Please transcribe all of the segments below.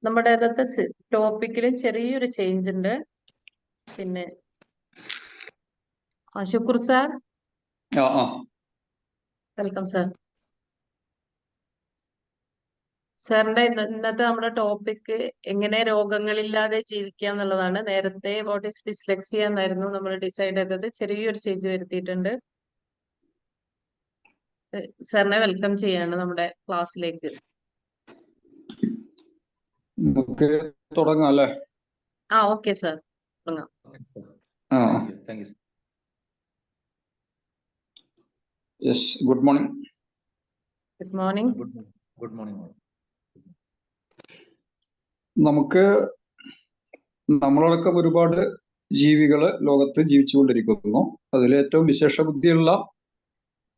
നമ്മുടെ അകത്തെ ടോപ്പിക്കിൽ ചെറിയൊരു ചേഞ്ച് ഉണ്ട്. പിന്നെ ശുക്ർ സാർ, വെൽക്കം സാർ. സാറിന്റെ ഇന്നത്തെ നമ്മുടെ ടോപ്പിക്ക് എങ്ങനെ രോഗങ്ങളില്ലാതെ ജീവിക്കാം എന്നുള്ളതാണ്. നേരത്തെ വാട്ട് ഈസ് ഡിസ്ലെക്സിയ എന്നായിരുന്നു നമ്മൾ ഡിസൈഡ് ചെയ്തത്. ചെറിയൊരു ചേഞ്ച് വരുത്തിയിട്ടുണ്ട്. സാറിനെ വെൽക്കം ചെയ്യാണ് നമ്മുടെ ക്ലാസ്സിലേക്ക്. നമുക്ക് തുടങ്ങാം അല്ലേ? ഓക്കെ സാർ, തുടങ്ങാം. Yes, good morning. Good morning. Good morning. നമുക്ക് നമ്മളടക്കം ഒരുപാട് ജീവികള് ലോകത്ത് ജീവിച്ചുകൊണ്ടിരിക്കുന്നു. അതിൽ ഏറ്റവും വിശേഷ ബുദ്ധിയുള്ള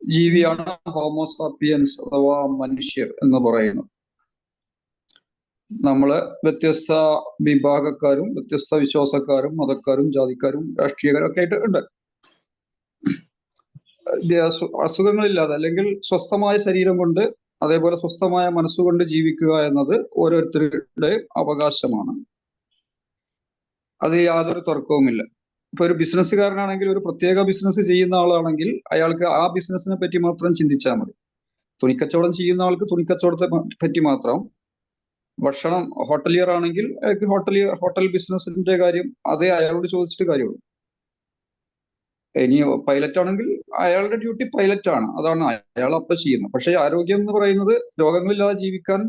ജീവിയാണ് ഹോമോസാപ്പിയൻസ് അഥവാ മനുഷ്യർ എന്ന് പറയുന്നത്. നമ്മള് വ്യത്യസ്ത വിഭാഗക്കാരും വ്യത്യസ്ത വിശ്വാസക്കാരും മതക്കാരും ജാതിക്കാരും രാഷ്ട്രീയക്കാരും ഒക്കെ ആയിട്ട് ഉണ്ട്. അസുഖങ്ങളില്ലാതെ അല്ലെങ്കിൽ സ്വസ്ഥമായ ശരീരം കൊണ്ട് അതേപോലെ സ്വസ്ഥമായ മനസ്സുകൊണ്ട് ജീവിക്കുക എന്നത് ഓരോരുത്തരുടെ അവകാശമാണ്. അത് യാതൊരു തർക്കവുമില്ല. ഇപ്പൊ ഒരു ബിസിനസ്സുകാരനാണെങ്കിൽ, ഒരു പ്രത്യേക ബിസിനസ് ചെയ്യുന്ന ആളാണെങ്കിൽ അയാൾക്ക് ആ ബിസിനസിനെ പറ്റി മാത്രം ചിന്തിച്ചാൽ മതി. തുണിക്കച്ചവടം ചെയ്യുന്ന ആൾക്ക് തുണിക്കച്ചവടത്തെ പറ്റി മാത്രം. ഭക്ഷണം ഹോട്ടലിയർ ആണെങ്കിൽ അയാൾക്ക് ഹോട്ടൽ ബിസിനസിന്റെ കാര്യം അതേ അയാളോട് ചോദിച്ചിട്ട് കാര്യമുള്ളൂ. ഇനി പൈലറ്റ് ആണെങ്കിൽ അയാളുടെ ഡ്യൂട്ടി പൈലറ്റ് ആണ്, അതാണ് അയാൾ അപ്പം ചെയ്യുന്നത്. പക്ഷെ ആരോഗ്യം എന്ന് പറയുന്നത് രോഗങ്ങളില്ലാതെ ജീവിക്കാൻ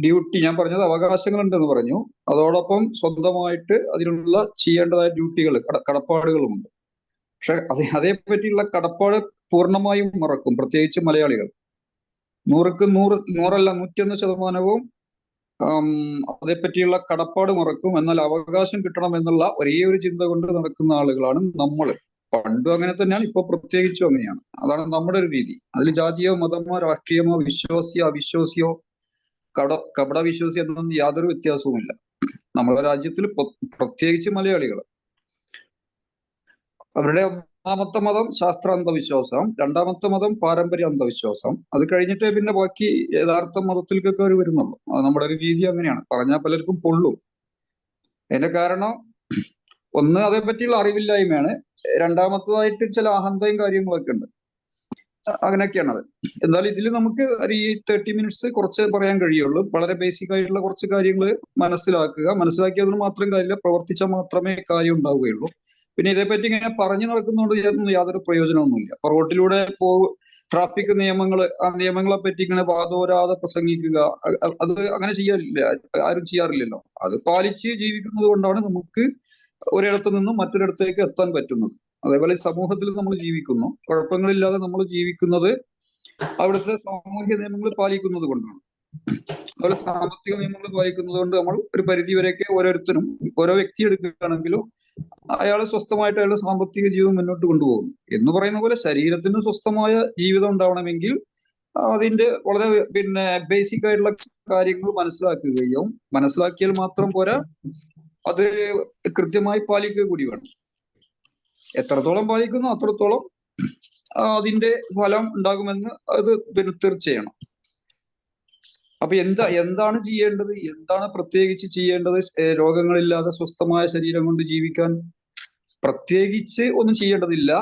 ഡ്യൂട്ടി, ഞാൻ പറഞ്ഞത് അവകാശങ്ങളുണ്ടെന്ന് പറഞ്ഞു, അതോടൊപ്പം സ്വന്തമായിട്ട് അതിനുള്ള ചെയ്യേണ്ടതായ ഡ്യൂട്ടികൾ കടപ്പാടുകളുമുണ്ട്. പക്ഷെ അതേപറ്റിയുള്ള കടപ്പാട് പൂർണ്ണമായും മറക്കും, പ്രത്യേകിച്ച് മലയാളികൾ. 100% 101% അതേപ്പറ്റിയുള്ള കടപ്പാട് മറക്കും. എന്നാൽ അവകാശം കിട്ടണം എന്നുള്ള ഒരേ ഒരു ചിന്ത കൊണ്ട് നടക്കുന്ന ആളുകളാണ് നമ്മൾ. പണ്ടും അങ്ങനെ തന്നെയാണ്, ഇപ്പൊ പ്രത്യേകിച്ചും അങ്ങനെയാണ്. അതാണ് നമ്മുടെ ഒരു രീതി. അതിൽ ജാതിയോ മതമോ രാഷ്ട്രീയമോ വിശ്വാസിയോ അവിശ്വാസിയോ കപട വിശ്വാസി എന്നൊന്നും യാതൊരു വ്യത്യാസവുമില്ല. നമ്മുടെ രാജ്യത്തിൽ പ്രത്യേകിച്ച് മലയാളികൾ, അവരുടെ ഒന്നാമത്തെ മതം ശാസ്ത്ര അന്ധവിശ്വാസം, രണ്ടാമത്തെ മതം പാരമ്പര്യ അന്ധവിശ്വാസം, അത് കഴിഞ്ഞിട്ടേ പിന്നെ ബാക്കി യഥാർത്ഥ മതത്തിലേക്കൊക്കെ അവർ വരുന്നുള്ളൂ. അത് നമ്മുടെ ഒരു രീതി അങ്ങനെയാണ്. പറഞ്ഞാൽ പലർക്കും പൊള്ളും. അതിന്റെ കാരണം ഒന്ന് അതേപ്പറ്റിയുള്ള അറിവില്ലായ്മയാണ്, രണ്ടാമത്തതായിട്ട് ചില അഹന്തയും കാര്യങ്ങളൊക്കെ ഉണ്ട്. അങ്ങനെയൊക്കെയാണ് അത്. എന്നാലും ഇതിൽ നമുക്ക് ഈ 30 മിനിറ്റ്സ് കുറച്ച് പറയാൻ കഴിയുള്ളൂ. വളരെ ബേസിക് ആയിട്ടുള്ള കുറച്ച് കാര്യങ്ങൾ മനസ്സിലാക്കിയതിന് മാത്രം കാര്യമില്ല, പ്രവർത്തിച്ചാൽ മാത്രമേ കാര്യം ഉണ്ടാവുകയുള്ളൂ. പിന്നെ ഇതേപ്പറ്റി ഇങ്ങനെ പറഞ്ഞു നടക്കുന്നതുകൊണ്ട് യാതൊരു പ്രയോജനമൊന്നുമില്ല. അപ്പൊ റോട്ടിലൂടെ ട്രാഫിക് നിയമങ്ങൾ, ആ നിയമങ്ങളെ പറ്റി ഇങ്ങനെ വാദോരാതെ പ്രസംഗിക്കുക, അത് അങ്ങനെ ചെയ്യാറില്ല, ആരും ചെയ്യാറില്ലല്ലോ. അത് പാലിച്ച് ജീവിക്കുന്നത് കൊണ്ടാണ് നമുക്ക് ഒരിടത്തു നിന്നും മറ്റൊരിടത്തേക്ക് എത്താൻ പറ്റുന്നത്. അതേപോലെ സമൂഹത്തിൽ നമ്മൾ ജീവിക്കുന്നു, കുഴപ്പങ്ങളില്ലാതെ നമ്മൾ ജീവിക്കുന്നത് അവിടുത്തെ സാമൂഹ്യ നിയമങ്ങൾ പാലിക്കുന്നത് കൊണ്ടാണ്. അതുപോലെ സാമ്പത്തിക നിയമങ്ങൾ പാലിക്കുന്നത് കൊണ്ട് നമ്മൾ ഒരു പരിധി വരെയൊക്കെ ഓരോരുത്തരും, ഓരോ വ്യക്തി എടുക്കുകയാണെങ്കിലും അയാൾ സ്വസ്ഥമായിട്ട് അയാളുടെ സാമ്പത്തിക ജീവിതം മുന്നോട്ട് കൊണ്ടുപോകുന്നു. എന്ന് പറയുന്ന പോലെ ശരീരത്തിന് സ്വസ്ഥമായ ജീവിതം ഉണ്ടാവണമെങ്കിൽ അതിന്റെ വളരെ ബേസിക് ആയിട്ടുള്ള കാര്യങ്ങൾ മനസ്സിലാക്കുകയും, മനസ്സിലാക്കിയാൽ മാത്രം പോരാ, അത് കൃത്യമായി പാലിക്കുക കൂടി വേണം. എത്രത്തോളം പാലിക്കുന്നു അത്രത്തോളം അതിന്റെ ഫലം ഉണ്ടാകുമെന്ന് അത് തീർച്ചയാണ്. അപ്പൊ എന്താണ് ചെയ്യേണ്ടത്, എന്താണ് പ്രത്യേകിച്ച് ചെയ്യേണ്ടത്? രോഗങ്ങളില്ലാതെ സ്വസ്ഥമായ ശരീരം കൊണ്ട് ജീവിക്കാൻ പ്രത്യേകിച്ച് ഒന്നും ചെയ്യേണ്ടതില്ല.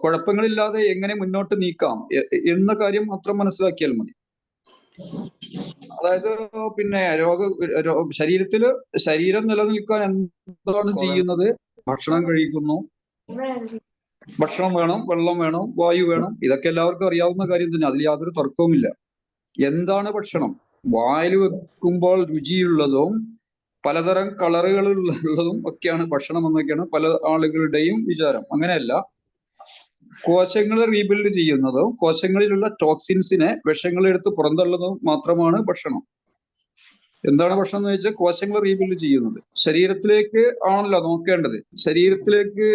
കുഴപ്പങ്ങളില്ലാതെ എങ്ങനെ മുന്നോട്ട് നീക്കാം എന്ന കാര്യം മാത്രം മനസ്സിലാക്കിയാൽ മതി. അതായത് ശരീരം നിലനിൽക്കാൻ എന്താണ് ചെയ്യുന്നത്? ഭക്ഷണം കഴിക്കുന്നു, ഭക്ഷണം വേണം, വെള്ളം വേണം, വായു വേണം. ഇതൊക്കെ എല്ലാവർക്കും അറിയാവുന്ന കാര്യം തന്നെ, അതിൽ യാതൊരു തർക്കവുമില്ല. എന്താണ് ഭക്ഷണം? വായിൽ വെക്കുമ്പോൾ രുചിയുള്ളതും പലതരം കളറുകളുള്ളതും ഒക്കെയാണ് ഭക്ഷണം എന്നൊക്കെയാണ് പല ആളുകളുടെയും വിചാരം. അങ്ങനെയല്ല. കോശങ്ങളെ റീബിൽഡ് ചെയ്യുന്നതും കോശങ്ങളിലുള്ള ടോക്സിൻസിനെ, വിഷങ്ങളെടുത്ത് പുറന്തള്ളുന്നതും മാത്രമാണ് ഭക്ഷണം. എന്താണ് ഭക്ഷണം എന്ന് വെച്ചാൽ കോശങ്ങളെ റീബിൽഡ് ചെയ്യുന്നത്. ശരീരത്തിലേക്ക് ആണല്ലോ നോക്കേണ്ടത്. ശരീരത്തിലേക്ക്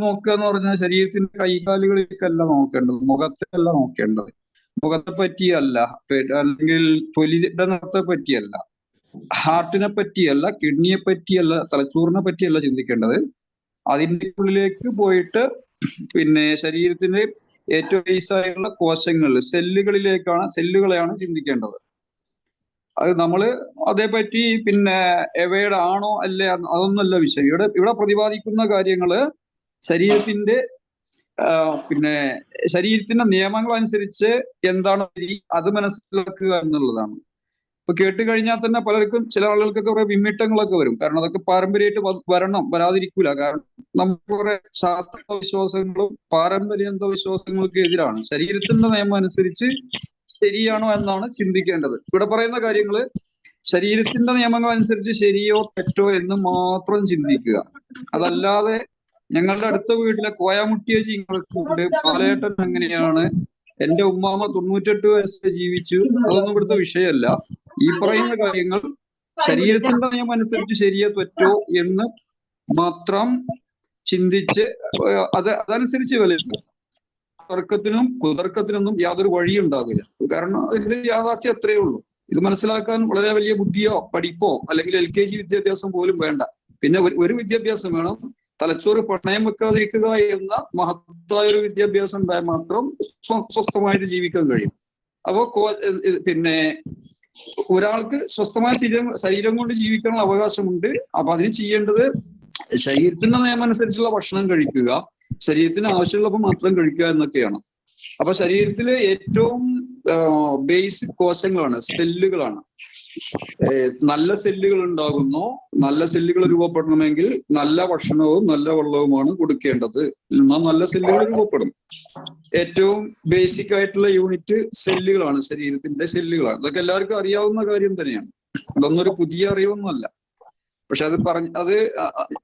നോക്കുക എന്ന് പറഞ്ഞാൽ ശരീരത്തിന്റെ കൈകാലുകളിലേക്കല്ല നോക്കേണ്ടത്, മുഖത്തിലല്ല നോക്കേണ്ടത്. മുഖത്തെ പറ്റിയല്ല, അല്ലെങ്കിൽ തൊലിയുടെ നിറത്തെ പറ്റിയല്ല, ഹാർട്ടിനെ പറ്റിയല്ല, കിഡ്നിയെ പറ്റിയല്ല, തലച്ചോറിനെ പറ്റിയല്ല ചിന്തിക്കേണ്ടത്. അതിൻ്റെ ഉള്ളിലേക്ക് പോയിട്ട് ശരീരത്തിന്റെ ഏറ്റവും ബേസായിട്ടുള്ള കോശങ്ങൾ, സെല്ലുകളെയാണ് ചിന്തിക്കേണ്ടത്. അത് നമ്മള് അതേപറ്റി പിന്നെ അവെയർഡ് ആണോ അല്ലേ അതൊന്നുമല്ല വിഷയം. ഇവിടെ പ്രതിപാദിക്കുന്ന കാര്യങ്ങള് ശരീരത്തിന്റെ പിന്നെ ശരീരത്തിന്റെ നിയമങ്ങൾ അനുസരിച്ച് എന്താണ് അത് മനസ്സിലാക്കുക എന്നുള്ളതാണ്. ഇപ്പൊ കേട്ട് കഴിഞ്ഞാൽ തന്നെ പലർക്കും, ചില ആളുകൾക്കൊക്കെ കുറെ വിമ്മിട്ടങ്ങളൊക്കെ വരും. കാരണം അതൊക്കെ പാരമ്പര്യമായിട്ട് വരാതിരിക്കൂല. കാരണം നമുക്ക് കുറെ ശാസ്ത്ര വിശ്വാസങ്ങളും പാരമ്പര്യ അന്ധവിശ്വാസങ്ങൾക്ക് എതിരാണ്. ശരീരത്തിന്റെ നിയമം അനുസരിച്ച് ശരിയാണോ എന്നാണ് ചിന്തിക്കേണ്ടത്. ഇവിടെ പറയുന്ന കാര്യങ്ങള് ശരീരത്തിന്റെ നിയമങ്ങൾ അനുസരിച്ച് ശരിയോ തെറ്റോ എന്ന് മാത്രം ചിന്തിക്കുക. അതല്ലാതെ ഞങ്ങളുടെ അടുത്ത വീട്ടിലെ കോയാമുട്ടിയേച്ചി ഇങ്ങനെയുണ്ട്, പാലേട്ടൻ എങ്ങനെയാണ്, എന്റെ ഉമ്മാമ 98 വയസ്സ് ജീവിച്ചു, അതൊന്നും ഇവിടുത്തെ വിഷയമല്ല. ഈ പറയുന്ന കാര്യങ്ങൾ ശരീരത്തിന്റെ നിയമം അനുസരിച്ച് ശരിയോ തെറ്റോ എന്ന് മാത്രം ചിന്തിച്ച് അതനുസരിച്ച് വിലയിരുത്തുക. തർക്കത്തിനും കുതർക്കത്തിനൊന്നും യാതൊരു വഴിയുണ്ടാകില്ല. കാരണം ഇതിന്റെ യാഥാർത്ഥ്യം അത്രയേ ഉള്ളൂ. ഇത് മനസ്സിലാക്കാൻ വളരെ വലിയ ബുദ്ധിയോ പഠിപ്പോ അല്ലെങ്കിൽ LKG വിദ്യാഭ്യാസം പോലും വേണ്ട. പിന്നെ ഒരു വിദ്യാഭ്യാസം വേണം, തലച്ചോറ് പണയം വെക്കാതിരിക്കുക എന്ന മഹത്തായ ഒരു വിദ്യാഭ്യാസം ഉണ്ടായാൽ മാത്രം സ്വസ്ഥമായിട്ട് ജീവിക്കാൻ കഴിയും. അപ്പോ പിന്നെ ഒരാൾക്ക് സ്വസ്ഥമായ ശരീരം കൊണ്ട് ജീവിക്കാനുള്ള അവകാശമുണ്ട്. അപ്പൊ അതിന് ചെയ്യേണ്ടത് ശരീരത്തിന്റെ നിയമം അനുസരിച്ചുള്ള ഭക്ഷണം കഴിക്കുക, ശരീരത്തിന് ആവശ്യമുള്ളപ്പോൾ മാത്രം കഴിക്കുക എന്നൊക്കെയാണ്. അപ്പൊ ശരീരത്തിലെ ഏറ്റവും ബേസിക് കോശങ്ങളാണ്, സെല്ലുകളാണ്. നല്ല സെല്ലുകൾ ഉണ്ടാകുന്നു. നല്ല സെല്ലുകൾ രൂപപ്പെടണമെങ്കിൽ നല്ല ഭക്ഷണവും നല്ല വെള്ളവുമാണ് കൊടുക്കേണ്ടത്. എന്നാൽ നല്ല സെല്ലുകൾ രൂപപ്പെടും. ഏറ്റവും ബേസിക് ആയിട്ടുള്ള യൂണിറ്റ് സെല്ലുകളാണ്, ശരീരത്തിന്റെ സെല്ലുകളാണ്. ഇതൊക്കെ എല്ലാവർക്കും അറിയാവുന്ന കാര്യം തന്നെയാണ്. അതൊന്നും ഒരു പുതിയ അറിവൊന്നുമല്ല. പക്ഷെ അത്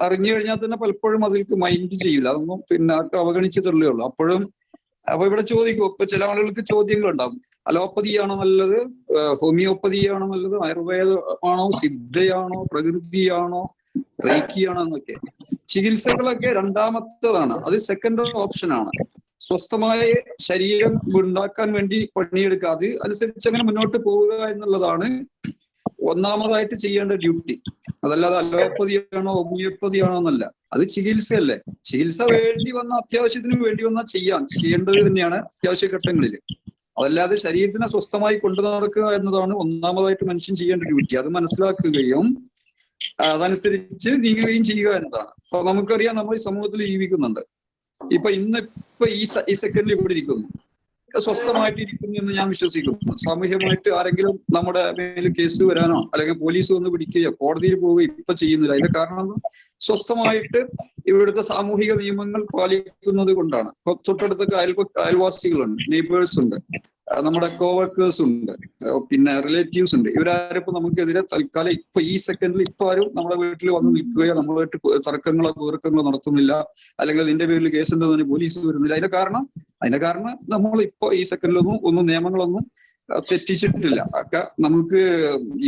അറിഞ്ഞു കഴിഞ്ഞാൽ തന്നെ പലപ്പോഴും അതിൽക്ക് മൈൻഡ് ചെയ്യില്ല. അതൊന്നും പിന്നെ അവഗണിച്ച് തള്ളുകയുള്ളൂ. അപ്പൊ ഇവിടെ ചോദിക്കും, ഇപ്പൊ ചില ആളുകൾക്ക് ചോദ്യങ്ങളുണ്ടാകും. അലോപ്പതിയാണോ നല്ലത്, ഹോമിയോപ്പതിയാണോ നല്ലത്, ആയുർവേദമാണോ, സിദ്ധയാണോ, പ്രകൃതിയാണോ, റേക്കിയാണോ എന്നൊക്കെ. ചികിത്സകളൊക്കെ രണ്ടാമത്തേതാണ്, അത് സെക്കൻഡ് ഓപ്ഷനാണ്. സ്വസ്ഥമായ ശരീരം ഉണ്ടാക്കാൻ വേണ്ടി പണിയെടുക്കുക, അത് അനുസരിച്ച് അങ്ങനെ മുന്നോട്ട് പോവുക എന്നുള്ളതാണ് ഒന്നാമതായിട്ട് ചെയ്യേണ്ട ഡ്യൂട്ടി. അതല്ലാതെ അലോപ്പതിയാണോ ഹോമിയോപ്പതിയാണോ എന്നല്ല. അത് ചികിത്സയല്ലേ. ചികിത്സ വേണ്ടി വന്ന, അത്യാവശ്യത്തിന് വേണ്ടി വന്നാൽ ചെയ്യേണ്ടത് തന്നെയാണ് അത്യാവശ്യ ഘട്ടങ്ങളിൽ. അതല്ലാതെ ശരീരത്തിനെ സ്വസ്ഥമായി കൊണ്ടു നടക്കുക എന്നതാണ് ഒന്നാമതായിട്ട് മനുഷ്യൻ ചെയ്യേണ്ട ഡ്യൂട്ടി. അത് മനസ്സിലാക്കുകയും അതനുസരിച്ച് നീങ്ങുകയും ചെയ്യുക എന്നതാണ്. അപ്പൊ നമുക്കറിയാം, നമ്മൾ ഈ സമൂഹത്തിൽ ജീവിക്കുന്നുണ്ട്. ഇപ്പൊ ഈ സെക്കൻഡിൽ ഇവിടെ ഇരിക്കുന്നു, സ്വസ്ഥമായിട്ട് ഇരിക്കുന്നു എന്ന് ഞാൻ വിശ്വസിക്കുന്നു. സാമൂഹ്യമായിട്ട് ആരെങ്കിലും നമ്മുടെ മേലിൽ കേസ് വരാനോ അല്ലെങ്കിൽ പോലീസ് വന്ന് പിടിക്കുകയോ കോടതിയിൽ പോവുകയോ ഇപ്പൊ ചെയ്യുന്നില്ല. അതിന്റെ കാരണം സ്വസ്ഥമായിട്ട് ഇവിടുത്തെ സാമൂഹിക നിയമങ്ങൾ പാലിക്കുന്നത് കൊണ്ടാണ്. ഇപ്പൊ തൊട്ടടുത്തൊക്കെ അയൽവാസികളുണ്ട്, നെയ്ബേഴ്സ് ഉണ്ട്, നമ്മുടെ കോവർക്കേഴ്സ് ഉണ്ട്, പിന്നെ റിലേറ്റീവ്സ് ഉണ്ട്. ഇവരാരും ഇപ്പൊ നമുക്കെതിരെ തൽക്കാലം ഇപ്പൊ ഈ സെക്കൻഡിൽ ഇപ്പൊ ആരും നമ്മുടെ വീട്ടിൽ വന്ന് നിൽക്കുകയോ നമ്മളായിട്ട് തർക്കങ്ങളോ കുതർക്കങ്ങളോ നടത്തുന്നില്ല, അല്ലെങ്കിൽ അതിന്റെ പേരിൽ കേസുണ്ടെന്ന് പോലീസ് വരുന്നില്ല. അതിന്റെ കാരണം നമ്മൾ ഇപ്പൊ ഈ സെക്കൻഡിലൊന്നും നിയമങ്ങളൊന്നും തെറ്റിച്ചിട്ടില്ല. ഒക്കെ നമുക്ക്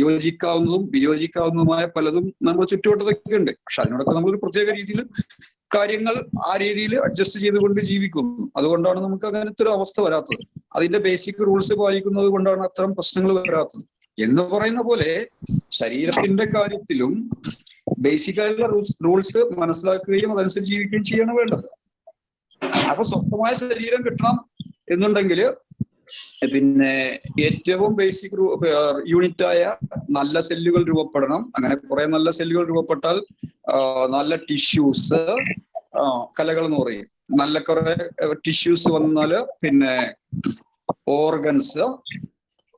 യോജിക്കാവുന്നതും വിയോജിക്കാവുന്നതുമായ പലതും നമ്മുടെ ചുറ്റുവട്ടത്തൊക്കെ ഉണ്ട്. പക്ഷെ അതിനോടൊക്കെ നമ്മളൊരു പ്രത്യേക രീതിയിൽ കാര്യങ്ങൾ ആ രീതിയിൽ അഡ്ജസ്റ്റ് ചെയ്തുകൊണ്ട് ജീവിക്കുന്നു. അതുകൊണ്ടാണ് നമുക്ക് അങ്ങനത്തെ ഒരു അവസ്ഥ വരാത്തത്. അതിന്റെ ബേസിക് റൂൾസ് പാലിക്കുന്നത് കൊണ്ടാണ് അത്തരം പ്രശ്നങ്ങൾ വരാത്തത്. എന്ന് പറയുന്ന പോലെ ശരീരത്തിന്റെ കാര്യത്തിലും ബേസിക് ആയിട്ടുള്ള റൂൾസ് മനസ്സിലാക്കുകയും അതനുസരിച്ച് ജീവിക്കുകയും ചെയ്യാണ് വേണ്ടത്. അപ്പൊ സ്വസ്ഥമായ ശരീരം കിട്ടണം എന്നുണ്ടെങ്കിൽ പിന്നെ ഏറ്റവും ബേസിക് യൂണിറ്റായ നല്ല സെല്ലുകൾ രൂപപ്പെടണം. അങ്ങനെ കുറെ നല്ല സെല്ലുകൾ രൂപപ്പെട്ടാൽ നല്ല ടിഷ്യൂസ്, കലകൾ എന്ന് പറയും, നല്ല കുറെ ടിഷ്യൂസ് വന്നാല് പിന്നെ ഓർഗൻസ്,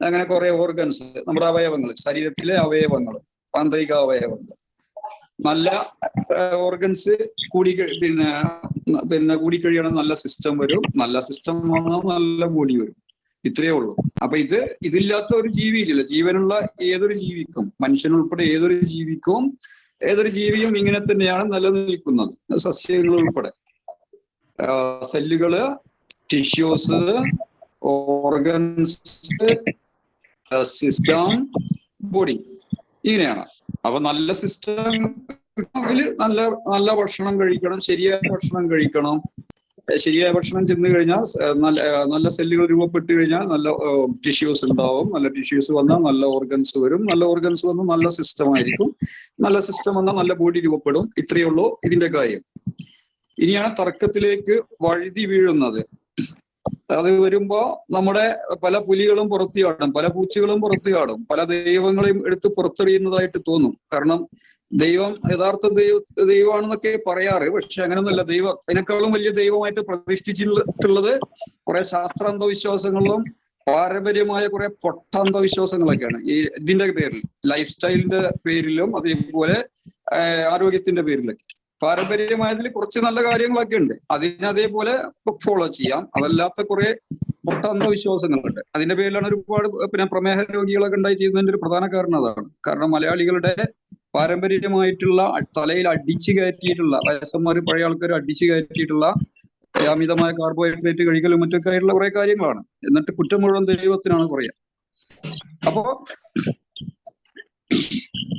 അങ്ങനെ കുറെ ഓർഗൻസ്, നമ്മുടെ അവയവങ്ങൾ, ശരീരത്തിലെ അവയവങ്ങൾ, ആന്തരിക അവയവങ്ങൾ, നല്ല ഓർഗൻസ് പിന്നെ കൂടിക്കഴിയണം, നല്ല സിസ്റ്റം വരും. നല്ല സിസ്റ്റം വന്നാൽ നല്ല ബോഡി വരും. ഇത്രയേ ഉള്ളൂ. അപ്പൊ ഇതില്ലാത്ത ഒരു ജീവിയില്ല. ജീവനുള്ള ഏതൊരു ജീവിക്കും, മനുഷ്യനുൾപ്പെടെ ഏതൊരു ജീവിയും ഇങ്ങനെ തന്നെയാണ് നിലനിൽക്കുന്നത്. സസ്യങ്ങൾ ഉൾപ്പെടെ സെല്ലുകള്, ടിഷ്യൂസ്, ഓർഗൻസ്, സിസ്റ്റം, ബോഡി, ഇങ്ങനെയാണ്. അപ്പൊ നല്ല സിസ്റ്റം നല്ല ഭക്ഷണം കഴിക്കണം, ശരിയായ ഭക്ഷണം കഴിക്കണം. ശരിയായ ഭക്ഷണം ചെന്ന് കഴിഞ്ഞാൽ നല്ല സെല്ലുകൾ രൂപപ്പെട്ട് കഴിഞ്ഞാൽ നല്ല ടിഷ്യൂസ് ഉണ്ടാവും. നല്ല ടിഷ്യൂസ് വന്നാൽ നല്ല ഓർഗൻസ് വരും. നല്ല ഓർഗൻസ് വന്നാൽ നല്ല സിസ്റ്റം ആയിരിക്കും. നല്ല സിസ്റ്റം വന്നാൽ നല്ല ബോഡി രൂപപ്പെടും. ഇത്രയേ ഉള്ളൂ ഇതിന്റെ കാര്യം. ഇനിയാണ് തർക്കത്തിലേക്ക് വഴുതി വീഴുന്നത്. അത് വരുമ്പോ നമ്മുടെ പല പുലികളും പുറത്തു ചാടും, പല പൂച്ചകളും പുറത്തു ചാടും, പല ദൈവങ്ങളെയും എടുത്ത് പുറത്തെറിയുന്നതായിട്ട് തോന്നും. കാരണം ദൈവം യഥാർത്ഥ ദൈവമാണെന്നൊക്കെ പറയാറ്. പക്ഷെ അങ്ങനെയൊന്നുമല്ല. ദൈവം അതിനേക്കാളും വലിയ ദൈവമായിട്ട് പ്രതിഷ്ഠിച്ചിട്ടുള്ളത് കുറെ ശാസ്ത്രാന്ധവിശ്വാസങ്ങളിലും പാരമ്പര്യമായ കുറെ പൊട്ടാന്ധവിശ്വാസങ്ങളൊക്കെയാണ്. ഈ ഇതിന്റെ പേരിൽ, ലൈഫ് സ്റ്റൈലിന്റെ പേരിലും അതേപോലെ ആരോഗ്യത്തിന്റെ പേരിലൊക്കെ. പാരമ്പര്യമായതിൽ കുറച്ച് നല്ല കാര്യങ്ങളൊക്കെ ഉണ്ട്, അതേപോലെ ഫോളോ ചെയ്യാം. അതല്ലാത്ത കുറെ പൊട്ടാന്ധവിശ്വാസങ്ങളുണ്ട്. അതിന്റെ പേരിലാണ് ഒരുപാട് പ്രമേഹ രോഗികളൊക്കെ ഉണ്ടായി ചെയ്യുന്നതിന്റെ ഒരു പ്രധാന കാരണം അതാണ്. കാരണം മലയാളികളുടെ പാരമ്പര്യമായിട്ടുള്ള തലയിൽ അടിച്ചു കയറ്റിയിട്ടുള്ള, വയസ്സന്മാർ പഴയ ആൾക്കാർ അടിച്ചു കയറ്റിയിട്ടുള്ള അമിതമായ കാർബോഹൈഡ്രേറ്റ് കഴിക്കലും മറ്റൊക്കെ ആയിട്ടുള്ള കുറെ കാര്യങ്ങളാണ്. എന്നിട്ട് കുറ്റം മുഴുവൻ ദൈവത്തിനാണ് പറയാ. അപ്പോ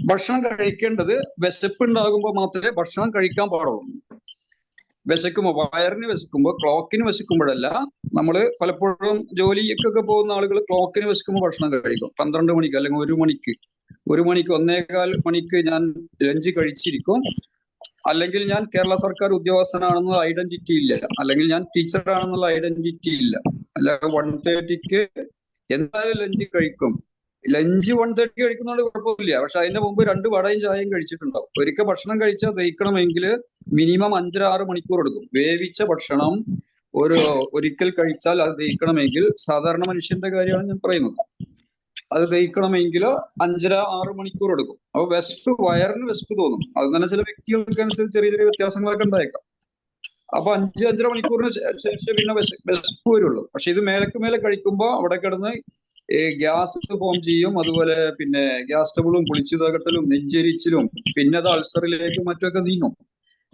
ഭക്ഷണം കഴിക്കേണ്ടത് വിശപ്പ് ഉണ്ടാകുമ്പോൾ മാത്രമേ ഭക്ഷണം കഴിക്കാൻ പാടുള്ളൂ. വിശക്കുമ്പോൾ, വയറിന് വിശക്കുമ്പോൾ, ക്ലോക്കിന് വിശക്കുമ്പോഴല്ല. നമ്മൾ പലപ്പോഴും ജോലിക്കൊക്കെ പോകുന്ന ആളുകൾ ക്ലോക്കിന് വിശക്കുമ്പോൾ ഭക്ഷണം കഴിക്കും. 12 മണിക്ക് അല്ലെങ്കിൽ 1 മണിക്ക്, 1:15 മണിക്ക് ഞാൻ ലഞ്ച് കഴിച്ചിരിക്കും. അല്ലെങ്കിൽ ഞാൻ കേരള സർക്കാർ ഉദ്യോഗസ്ഥനാണെന്നുള്ള ഐഡന്റിറ്റി ഇല്ല, അല്ലെങ്കിൽ ഞാൻ ടീച്ചറാണെന്നുള്ള ഐഡന്റിറ്റി ഇല്ല. അല്ല, 1:30 എന്തായാലും ലഞ്ച് കഴിക്കും. ലഞ്ച് 1:30 കഴിക്കുന്നതുകൊണ്ട് കുഴപ്പമില്ല. പക്ഷെ അതിന്റെ മുമ്പ് 2 വടയും ചായയും കഴിച്ചിട്ടുണ്ടാവും. ഒരിക്കൽ ഭക്ഷണം കഴിച്ചാൽ ദഹിക്കണമെങ്കിൽ മിനിമം 5-6 മണിക്കൂർ എടുക്കും. വേവിച്ച ഭക്ഷണം ഒരിക്കൽ കഴിച്ചാൽ അത് ദഹിക്കണമെങ്കിൽ, സാധാരണ മനുഷ്യന്റെ കാര്യമാണ് ഞാൻ പറയുന്നത്, അത് ദഹിക്കണമെങ്കിൽ 5-6 മണിക്കൂർ എടുക്കും. അപ്പൊ വയറിന് വിശപ്പ് തോന്നും. അങ്ങനെ ചില വ്യക്തികൾക്കനുസരിച്ച് ചെറിയ ചെറിയ വ്യത്യാസങ്ങളൊക്കെ ഉണ്ടായേക്കാം. അപ്പൊ 5-5.5 മണിക്കൂറിന് ശേഷം പിന്നെ വിശപ്പ് വരുള്ളൂ. പക്ഷെ ഇത് മേലെ കഴിക്കുമ്പോൾ അവിടെ കിടന്ന് ഗ്യാസ് ഫോം ചെയ്യും. അതുപോലെ പിന്നെ ഗ്യാസ് ട്രബിളും, കുളിച്ചു തകട്ടലും, നെഞ്ചരിച്ചിലും, പിന്നെ അത് അൾസറിലേക്കും മറ്റൊക്കെ നീങ്ങും.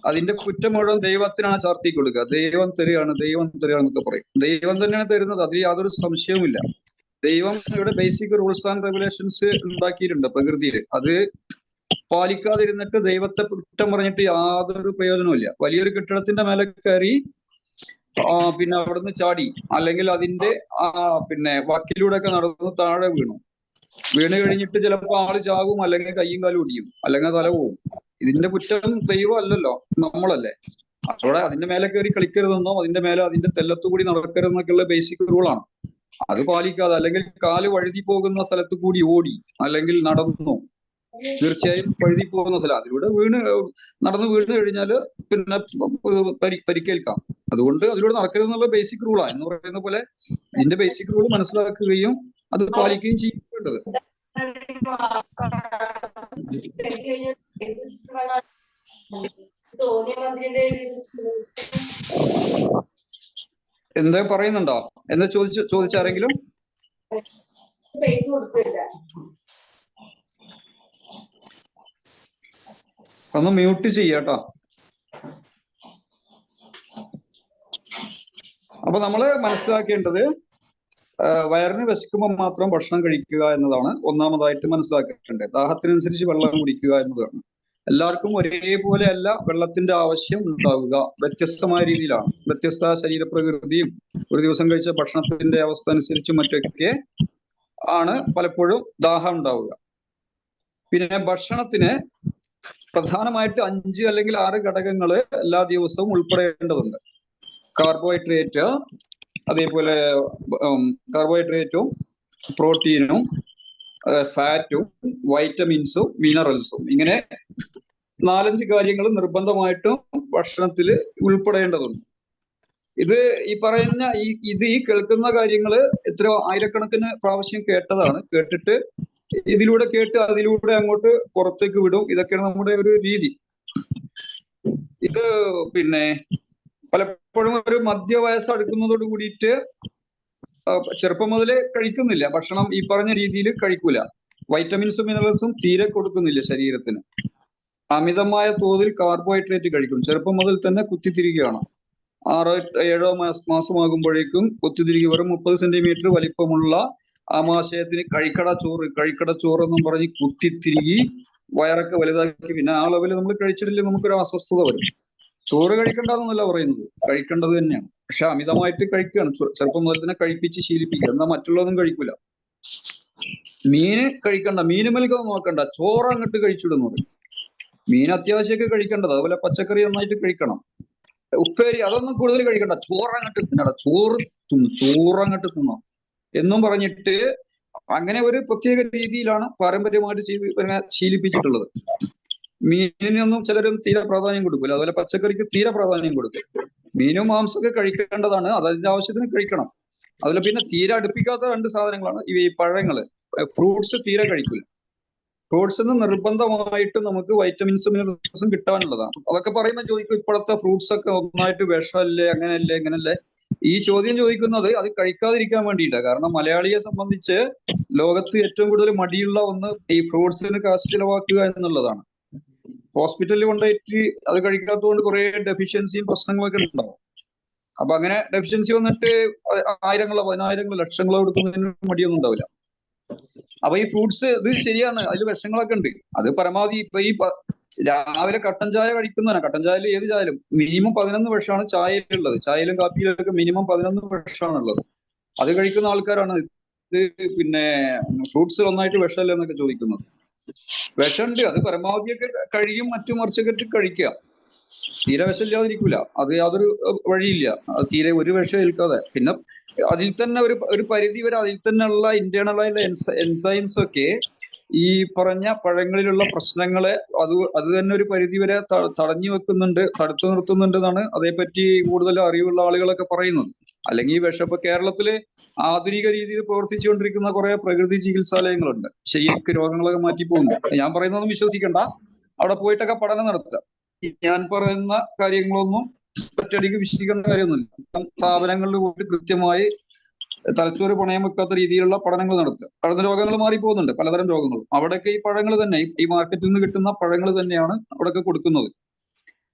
അതിന്റെ കുറ്റം മുഴുവൻ ദൈവത്തിനാണ് ചാർത്തി കൊടുക്കുക. ദൈവം തരികയാണെന്നൊക്കെ പറയും. ദൈവം തന്നെയാണ് തരുന്നത്, അതിൽ യാതൊരു സംശയവുമില്ല. ദൈവം ഇവിടെ ബേസിക് റൂൾസ് ആൻഡ് റെഗുലേഷൻസ് ഉണ്ടാക്കിയിട്ടുണ്ട് പ്രകൃതിയിൽ. അത് പാലിക്കാതിരുന്നിട്ട് ദൈവത്തെ കുറ്റം പറഞ്ഞിട്ട് യാതൊരു പ്രയോജനവുമില്ല. വലിയൊരു കെട്ടിടത്തിന്റെ മേലെ കയറി പിന്നെ അവിടുന്ന് ചാടി, അല്ലെങ്കിൽ അതിന്റെ പിന്നെ വക്കിലൂടെ ഒക്കെ നടന്ന് താഴെ വീണ് കഴിഞ്ഞിട്ട് ചിലപ്പോൾ ആള് ചാകും, അല്ലെങ്കിൽ കയ്യും കാലും ഒടിയും, അല്ലെങ്കിൽ തല പോവും. ഇതിന്റെ കുറ്റം ദൈവം അല്ലല്ലോ, നമ്മളല്ലേ. അവിടെ അതിന്റെ മേലെ കയറി കളിക്കരുതെന്നോ അതിന്റെ മേലെ അതിന്റെ തെല്ലത്തുകൂടി നടക്കരുതെന്നൊക്കെയുള്ള ബേസിക് റൂളാണ്. അത് പാലിക്കാതെ, അല്ലെങ്കിൽ കാല് വഴുതി പോകുന്ന സ്ഥലത്ത് കൂടി ഓടി അല്ലെങ്കിൽ നടന്നു, തീർച്ചയായും വഴുതി പോകുന്ന സ്ഥലം, അതിലൂടെ നടന്നു വീണ് കഴിഞ്ഞാൽ പിന്നെ പരിക്കേൽക്കാം. അതുകൊണ്ട് അതിലൂടെ നടക്കരുതെന്നുള്ള ബേസിക് റൂളാണ്. എന്ന് പറയുന്ന പോലെ ഇതിന്റെ ബേസിക് റൂൾ മനസ്സിലാക്കുകയും അത് പാലിക്കുകയും ചെയ്യേണ്ടത്. എന്താ പറയുന്നുണ്ടോ? എന്താ ചോദിച്ചാരെങ്കിലും? ഒന്ന് മ്യൂട്ട് ചെയ്യാട്ടോ. അപ്പൊ നമ്മള് മനസ്സിലാക്കേണ്ടത് വയറിന് വിശക്കുമ്പോൾ മാത്രം ഭക്ഷണം കഴിക്കുക എന്നതാണ് ഒന്നാമതായിട്ട് മനസ്സിലാക്കേണ്ടത്. ദാഹത്തിനനുസരിച്ച് വെള്ളം കുടിക്കുക എന്നതാണ്. എല്ലാവർക്കും ഒരേപോലെ അല്ല വെള്ളത്തിന്റെ ആവശ്യം ഉണ്ടാവുക, വ്യത്യസ്തമായ രീതിയിലാണ്. വ്യത്യസ്ത ശരീരപ്രകൃതിയും ഒരു ദിവസം കഴിച്ച ഭക്ഷണത്തിന്റെ അവസ്ഥ അനുസരിച്ചും മറ്റൊക്കെ ആണ് പലപ്പോഴും ദാഹം ഉണ്ടാവുക. പിന്നെ ഭക്ഷണത്തിന് പ്രധാനമായിട്ട് 5 അല്ലെങ്കിൽ 6 ഘടകങ്ങൾ എല്ലാ ദിവസവും ഉൾപ്പെടേണ്ടതുണ്ട്. കാർബോഹൈഡ്രേറ്റ്, അതേപോലെ കാർബോഹൈഡ്രേറ്റും പ്രോട്ടീനും ഫാറ്റും വൈറ്റമിൻസും മിനറൽസും, ഇങ്ങനെ 4-5 കാര്യങ്ങൾ നിർബന്ധമായിട്ടും ഭക്ഷണത്തിൽ ഉൾപ്പെടേണ്ടതുണ്ട്. ഇത് ഈ പറയുന്ന ഈ കേൾക്കുന്ന കാര്യങ്ങള് എത്രയോ ആയിരക്കണക്കിന് പ്രാവശ്യം കേട്ടതാണ്. കേട്ടിട്ട് ഇതിലൂടെ അതിലൂടെ അങ്ങോട്ട് പുറത്തേക്ക് വിടും. ഇതൊക്കെയാണ് നമ്മുടെ ഒരു രീതി. ഇത് പിന്നെ പലപ്പോഴും ഒരു മധ്യവയസ്സ് അടുക്കുന്നതോട് കൂടിയിട്ട് ചെറുപ്പം മുതലേ കഴിക്കുന്നില്ല ഭക്ഷണം, ഈ പറഞ്ഞ രീതിയിൽ കഴിക്കൂല. വൈറ്റമിൻസും മിനറൽസും തീരെ കൊടുക്കുന്നില്ല ശരീരത്തിന്. അമിതമായ തോതിൽ കാർബോഹൈഡ്രേറ്റ് കഴിക്കും. ചെറുപ്പം മുതൽ തന്നെ കുത്തിത്തിരിക്കുകയാണ്. 6-7 മാസമാകുമ്പോഴേക്കും കുത്തിത്തിരികെ വെറും 30 സെന്റിമീറ്റർ വലിപ്പമുള്ള ആമാശയത്തിന് കഴിക്കട ചോറ് എന്നും പറഞ്ഞ് കുത്തിത്തിരികി വയറൊക്കെ വലുതാക്കി. പിന്നെ ആ ലെവലിൽ നമ്മൾ കഴിച്ചിട്ടില്ല, നമുക്കൊരു അസ്വസ്ഥത വരും. ചോറ് കഴിക്കേണ്ടതെന്നല്ല പറയുന്നത്, കഴിക്കേണ്ടത് തന്നെയാണ്. പക്ഷെ അമിതമായിട്ട് കഴിക്കുകയാണ്. ചെറുപ്പം മുതൽ തന്നെ കഴിപ്പിച്ച് ശീലിപ്പിക്കുക. എന്നാൽ മറ്റുള്ളതൊന്നും കഴിക്കൂല. മീന് കഴിക്കണ്ട, മീനുമൽക്കൊന്നും നോക്കണ്ട, ചോറ് അങ്ങോട്ട് കഴിച്ചിടുന്നത്. മീൻ അത്യാവശ്യമൊക്കെ കഴിക്കേണ്ടത്, അതുപോലെ പച്ചക്കറി നന്നായിട്ട് കഴിക്കണം. ഉപ്പേരി അതൊന്നും കൂടുതൽ കഴിക്കണ്ട, ചോറ് അങ്ങോട്ട് തിന്നണ്ട. ചോറ് തിന്നു, ചോറങ്ങോട്ട് തിന്നു എന്നും പറഞ്ഞിട്ട് അങ്ങനെ ഒരു പ്രത്യേക രീതിയിലാണ് പാരമ്പര്യമായിട്ട് ശീലിപ്പിച്ചിട്ടുള്ളത്. മീനിനൊന്നും ചിലരും തീരെ പ്രാധാന്യം കൊടുക്കില്ല, അതുപോലെ പച്ചക്കറിക്ക് തീരെ പ്രാധാന്യം കൊടുക്കും. മീനും മാംസമൊക്കെ കഴിക്കേണ്ടതാണ്, അതിന്റെ ആവശ്യത്തിന് കഴിക്കണം. അതുപോലെ പിന്നെ തീരെ അടുപ്പിക്കാത്ത 2 സാധനങ്ങളാണ് ഈ പഴങ്ങള്. ഫ്രൂട്ട്സ് തീരെ കഴിക്കില്ല. ഫ്രൂട്ട്സ് നിർബന്ധമായിട്ട് നമുക്ക് വൈറ്റമിൻസും മിനറൽസും കിട്ടാനുള്ളതാണ്. അതൊക്കെ പറയുമ്പോൾ ചോദിക്കും, ഇപ്പോഴത്തെ ഫ്രൂട്ട്സ് ഒക്കെ ഒന്നായിട്ട് വിഷമല്ലേ, അങ്ങനെയല്ലേ ഇങ്ങനല്ലേ. ഈ ചോദ്യം ചോദിക്കുന്നത് അത് കഴിക്കാതിരിക്കാൻ വേണ്ടിയിട്ടാണ്. കാരണം മലയാളിയെ സംബന്ധിച്ച് ലോകത്ത് ഏറ്റവും കൂടുതൽ മടിയുള്ള ഒന്ന് ഈ ഫ്രൂട്ട്സിന് കാശ് ചിലവാക്കുക എന്നുള്ളതാണ്. ഹോസ്പിറ്റലിൽ കൊണ്ടുപോയിട്ട് അത് കഴിക്കാത്തതുകൊണ്ട് കുറെ ഡെഫിഷ്യൻസിയും പ്രശ്നങ്ങളൊക്കെ ഉണ്ടാവും. അപ്പൊ അങ്ങനെ ഡെഫിഷ്യൻസി വന്നിട്ട് ആയിരങ്ങളോ 10,000-ങ്ങളോ ലക്ഷങ്ങളോ കൊടുക്കുന്നതിന് മടിയൊന്നും ഉണ്ടാവില്ല. അപ്പൊ ഈ ഫ്രൂട്ട്സ് ഇത് ശരിയാണ്, അതിൽ വിഷങ്ങളൊക്കെ ഉണ്ട്. അത് പരമാവധി ഇപ്പൊ ഈ രാവിലെ കട്ടൻ ചായ കഴിക്കുന്നതാണ്, കട്ടൻ ചായയിൽ ഏത് ചായയിലും മിനിമം 11 വിഷമാണ് ചായയിലുള്ളത്. ചായയിലും കാപ്പിയിലൊക്കെ മിനിമം 11 വിഷമാണുള്ളത്. അത് കഴിക്കുന്ന ആൾക്കാരാണ് ഇത് പിന്നെ ഫ്രൂട്ട്സിൽ ഒന്നായിട്ട് വിഷമല്ലേ എന്നൊക്കെ ചോദിക്കുന്നത്. വിഷമുണ്ട്, അത് പരമാവധിയൊക്കെ കഴിയും മറ്റു മറിച്ചൊക്കെ കഴിക്കുക. തീരെ വിഷമില്ലാതിരിക്കൂല, അത് യാതൊരു വഴിയില്ല. അത് തീരെ ഒരു വിഷം ഏൽക്കാതെ. പിന്നെ അതിൽ തന്നെ ഒരു പരിധി വരെ അതിൽ തന്നെ ഉള്ള ഇന്റേണലായുള്ള എൻസൈംസ് ഒക്കെ ഈ പറഞ്ഞ പഴങ്ങളിലുള്ള പ്രശ്നങ്ങളെ അത് തന്നെ ഒരു പരിധി വരെ തടഞ്ഞു വെക്കുന്നുണ്ട്, തടുത്തു നിർത്തുന്നുണ്ട് എന്നാണ് അതേപ്പറ്റി കൂടുതൽ അറിവുള്ള ആളുകളൊക്കെ പറയുന്നത്. അല്ലെങ്കിൽ ഈ വിഷം, ഇപ്പൊ കേരളത്തില് ആധുനിക രീതിയിൽ പ്രവർത്തിച്ചുകൊണ്ടിരിക്കുന്ന കുറെ പ്രകൃതി ചികിത്സാലയങ്ങളുണ്ട്, ശരിക്ക് രോഗങ്ങളൊക്കെ മാറ്റി പോകുന്നു. ഞാൻ പറയുന്നതൊന്നും വിശ്വസിക്കണ്ട, അവിടെ പോയിട്ടൊക്കെ പഠനം നടത്തുക. ഞാൻ പറയുന്ന കാര്യങ്ങളൊന്നും ഒറ്റയടിക്ക് വിശ്വസിക്കേണ്ട കാര്യമൊന്നുമില്ല. സ്ഥാപനങ്ങളിൽ പോയിട്ട് കൃത്യമായി തലച്ചോറ് പണയം വെക്കാത്ത രീതിയിലുള്ള പഠനങ്ങൾ നടത്തുക. പഴയ രോഗങ്ങൾ മാറിപ്പോകുന്നുണ്ട്, പലതരം രോഗങ്ങളും. അവിടെയൊക്കെ ഈ പഴങ്ങൾ തന്നെ, ഈ മാർക്കറ്റിൽ നിന്ന് കിട്ടുന്ന പഴങ്ങൾ തന്നെയാണ് അവിടെയൊക്കെ കൊടുക്കുന്നത്.